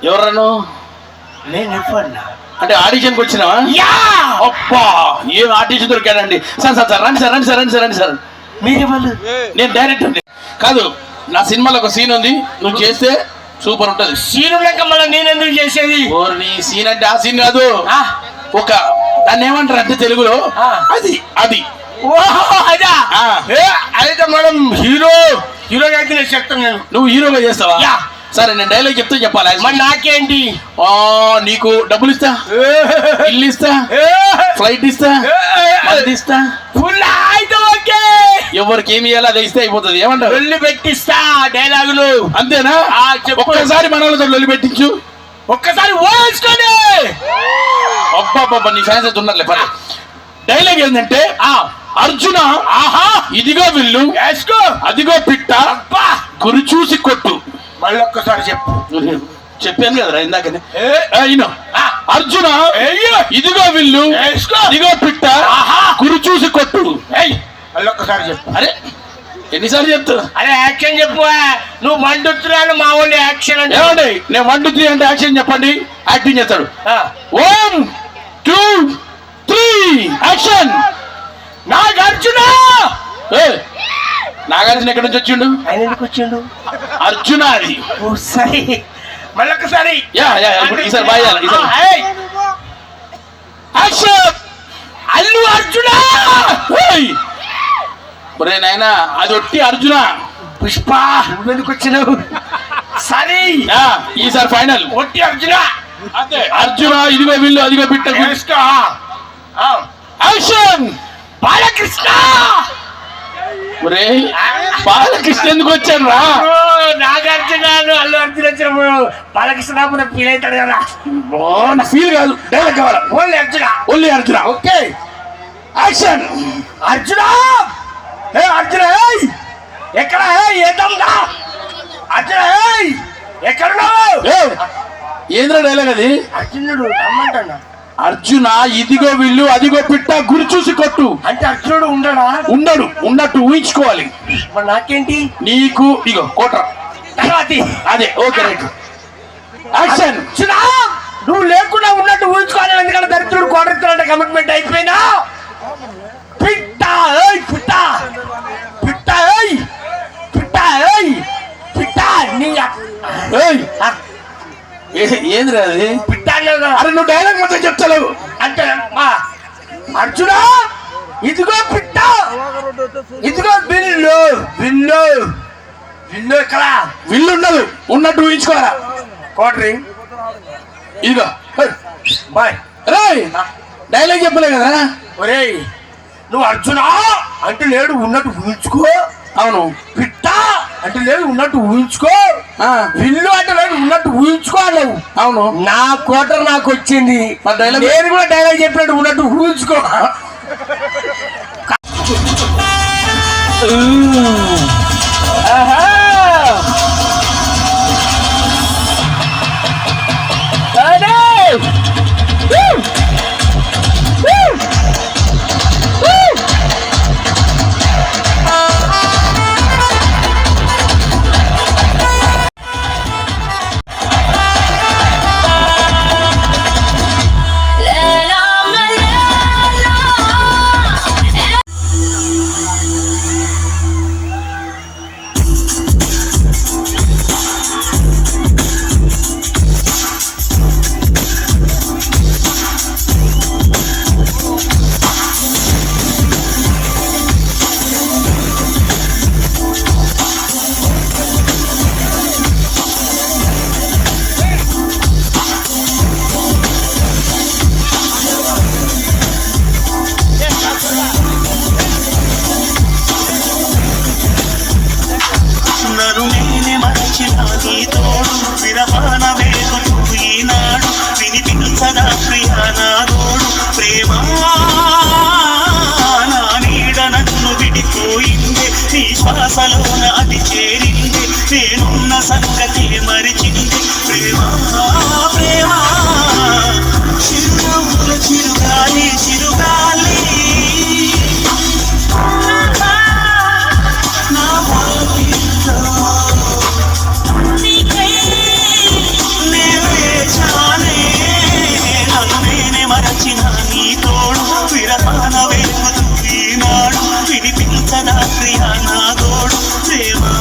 ఎవరను అంటే ఆడిషన్కి వచ్చినావా? అబ్బా ఏం ఆడిషన్ దొరికాడండి. సార్ సార్ సార్ రండి సార్ రండి సార్ రండి సార్ రండి సార్. మీరు వాళ్ళు? నేను డైరెక్టర్ కాదు, నా సినిమాలో ఒక సీన్ ఉంది, నువ్వు చేస్తే సూపర్ ఉంటది. సీను లెక్క మళ్ళీ నేను ఎందుకు చేసేది? నీ సీన్ అంటే ఆ సీన్ కాదు, ఒక దాన్ని ఏమంటారు అంటే తెలుగులో అది అది అదా అయితే మనం హీరోగా అయితే నేను చెప్తాను. నేను నువ్వు హీరోగా చేస్తావా? సరే నేను డైలాగ్ చెప్తే చెప్పాలి. మరి నాకేంటి? నీకు డబ్బులు ఇస్తా, ఇల్లు ఇస్తా, ఫ్లైట్ ఇస్తా, మంది ఇస్తా, ఫుల్ అయితే ఓకే. ఎవరికి ఏమి ఇవ్వాలో అది ఇస్తే అయిపోతుంది. ఏమంటారు? లొల్లి పెట్టిస్తా డైలాగులు అంతేనా? ఒక్కసారి మన వాళ్ళతో లొల్లి పెట్టించు, ఒక్కసారి ఓల్చుకోండి. అబ్బా నీ ఫ్యాన్స్ అయితే ఉన్నారులే. పర్లేదు. డైలాగ్ ఏంటంటే అర్జున ఇదిగో విల్లు, అదిగో పిట్ట, గురి చూసి కొట్టు. మళ్ళీ ఒక్కసారి చెప్పు. చెప్పాను కదరా ఇందాకనే. అర్జున ఇదిగో విల్లు, ఇదిగో పిట్ట, గురి చూసి కొట్టు. మళ్ళీ ఒక్కసారి చెప్పు. అరే ఎన్నిసార్లు చెప్తావు? అరే యాక్షన్ చెప్పు. నువ్వు 1 2 3 మా వాళ్ళు యాక్షన్ అంటే ఏమండి? నేను 1 2 3 అంటే యాక్షన్ చెప్పండి, యాక్టింగ్ చేస్తాడు. 1 2 3 యాక్షన్. నాగార్జున. నాగార్జున ఎక్కడి నుంచి వచ్చిండు? ఆయన ఎందుకు వచ్చిండు? అర్జున అది. సరే మళ్ళొక్కసారి. ఈసారి బాగా యాక్షన్. అల్లు అర్జున. ఒరే నాయనా అది ఒట్టి అర్జున. పుష్ప నువ్వు ఎందుకు వచ్చినావు? సరే ఈసారి ఫైనల్ ఒట్టి అర్జున. అదే అర్జున ఇదిగో విల్లు, అదిగో పిట్ట. యాక్షన్. బాలకృష్ణ. ఒరే బాలకృష్ణ ఎందుకు వచ్చాను రా? నాగార్జున అల్లు అర్జున వచ్చినప్పుడు బాలకృష్ణ ఫీల్ అవుతాడు కదా. నా ఫీల్ కాదు, డైలాగ్ కావాలి. Only Arjuna. Only Arjuna. Okay action. Arjuna. Arjuna ఎక్కడ? ఏదమ్మా అర్జున ఎక్కడ? ఏంద్రా డైలాగ్ అది? అర్జునుడు రమ్మంటాడు. అర్జున ఇదిగో విల్లు, అదిగో పిట్ట, గురి చూసి కొట్టు. అంటే అర్జునుడు ఉండడా? ఉండడు, ఉన్నట్టు ఊహించుకోవాలి. మరి నాకేంటి? నీకు ఇగో కోట్ర అదే. Okay right. యాక్షన్. నువ్వు లేకుండా ఉన్నట్టు ఊహించుకోవాలి. ఎందుకంటే దరిద్రుడు కోటరిస్తున్నట్టు కమిట్మెంట్ అయిపోయినా. పిట్ట పిట్ట పిట్ట పిట్ట పిట్ట నీ ఏంద్రా అది? పిట్ట. అరే నువ్వు డైలాగ్ మొత్తం చెప్తలేవు అంటే అర్జున ఇదిగో పిట్ట, ఇదిగో బిల్లు. బిల్లు బిల్లు ఎక్కడ? విల్లు ఉండదు, ఉన్నట్టు ఊహించుకోరా. కోటరి ఇదిగో బాయ్. రేయ్ డైలాగ్ చెప్పలే కదా. ఒరేయ్ నువ్వు అర్జున అంటే లేడు ఉన్నట్టు ఊహించుకో. అవును. పిట్ట అంటే లేదు ఉన్నట్టు ఊహించుకో. విల్లు అంటే లేదు ఉన్నట్టు ఊహించుకో అన్నావు. అవును. నా కోటర్ నాకు వచ్చింది. నేను కూడా డైలాగ్ చెప్పినట్టు ఉన్నట్టు ఊహించుకో. విడిపోయిందే నీ శ్వాసలోన అది చేరిందే నేనున్న సంగతి మరిచింది ప్రేమ ప్రేమ చిరునవ్వుల చిరుగాలి చిరుగాలి నా బావిలో నేనే నన్ను నేనే మరచిన నీ తోడు విరహాన వెలుగుతూ ఈనాడు వినిపించదా ప్రియా నా తోడు ప్రేమా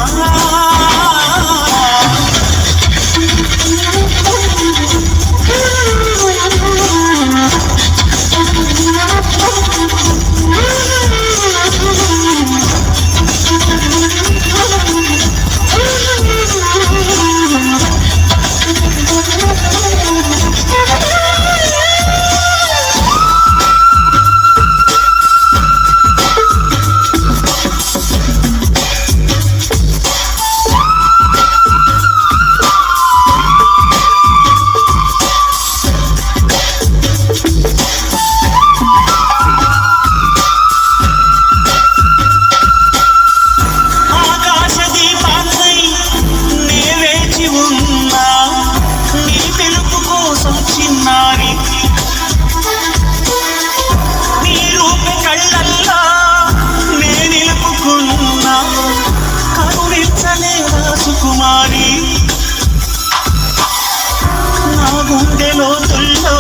నా గుండెలో తుల్లో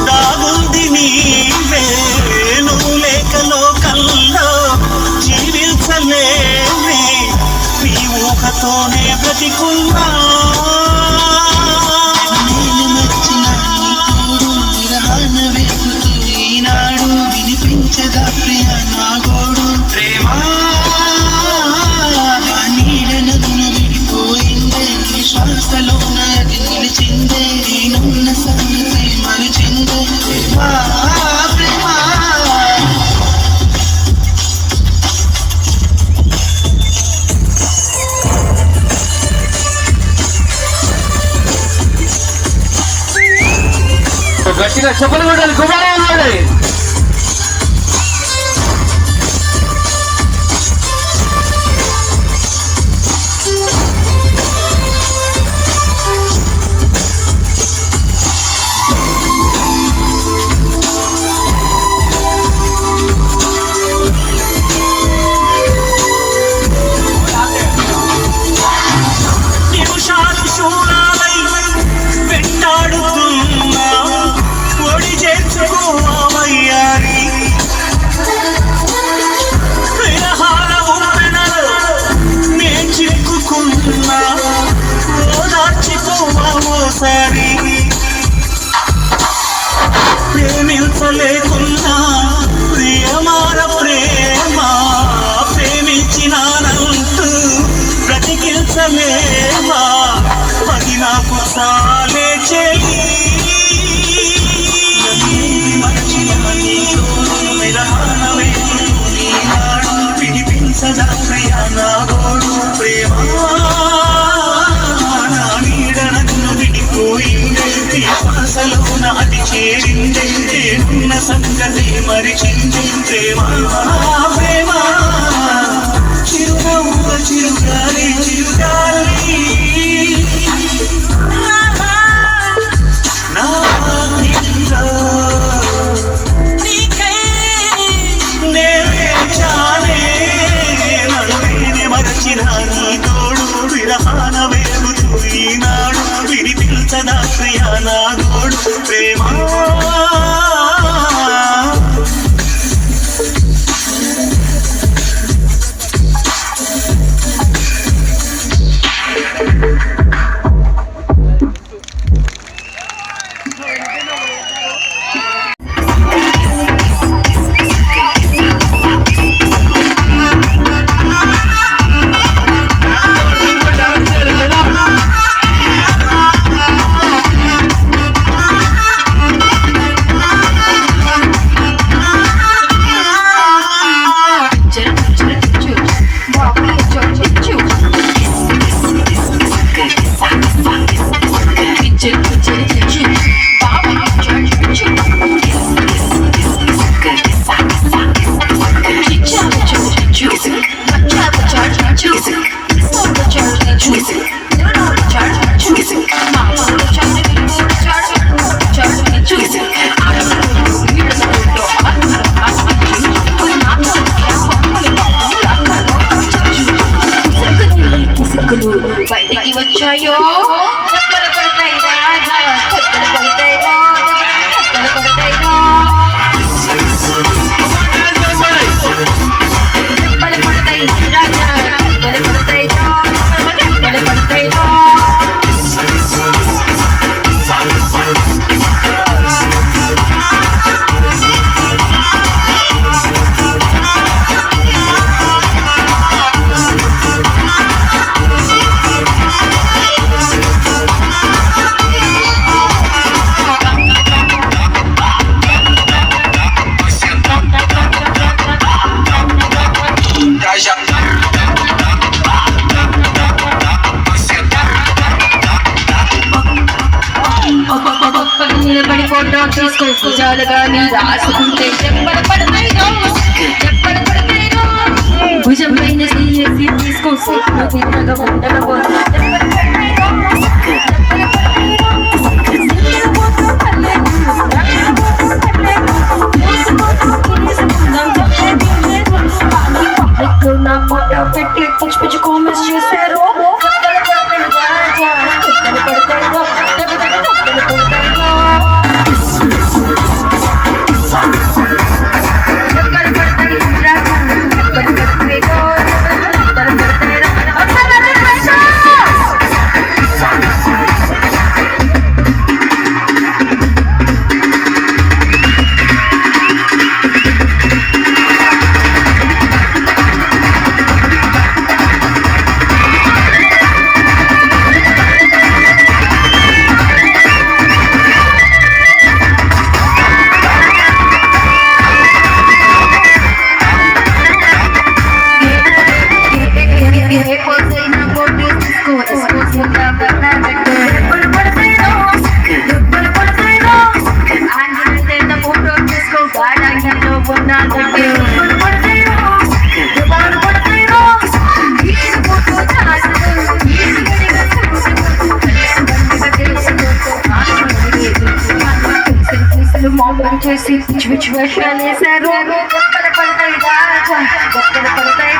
దాగుంది నీవే నువ్వు లేక లోకల్లో జీవించలేనే నీ ఊహతోనే బ్రతికున్నా నేను నచ్చిన తోడు విరహాన వెతుకుతూ ఈనాడు వినిపించదా ప్రియ నా గోడు ప్రేమా శ్వాసలో నాది నిలిచిందే నేనున్న సంగతి మరిచిందే ప్రేమా ప్రేమా గట్టిగా చెప్పలు కొట్టాలి కుమారాలి ప్రేమించలేకున్నా ప్రియమార ప్రేమ ప్రేమించినానంటూ బ్రతికించలేవా అది నాకు సాలే చెయ్యి వినిపించదా ప్రియా నా గోడు ప్రేమ నా నీడ నన్ను విడిపోయిందే శ్వాసలో నాది చేరిందే నేనున్న సంగతి మరిచిందే ప్రేమ ప్రేమ చిరునవ్వుల చిరుగాలి చిరుగాలి నా బావిలో నేనే జానే నన్ను నేనే మరచిన నీ తోడు విరహాన వెలుగుతూ ఈనాడు వినిపించదా ప్రియా నా తోడు ప్రేమ Choo choo. అయ్యో చెక్కలు పడతాయి రాజా చెక్కలు పడతాయి రా, చెక్కలు పడతాయి రా. చెక్కలు పడతాయి రాజా చెక్కలు పడతాయి రా, చెక్కలు పడతాయి రా. నిలబడి ఫోటో తీసుకో భుజాలుగా నీ రాసుకుంటే చెప్పలు పడతాయి చెప్పలు పడతాయి భుజం పైన తీసి తీసుకో సీట్లు తిన్నగా ఉండకపోతే చెప్పలు పడతాయి చెప్పలు పడతాయి నా ఫోటో పెట్టి పిచ్చి పిచ్చి కామెంట్స్ చేశారు చెప్పలు పడతాయి చెప్పలు పడతాయి చేసి పిచ్చి పిచ్చి వేషాలు వేశారు చెప్పలు పడతాయి రాజా చెప్పలు పడతాయి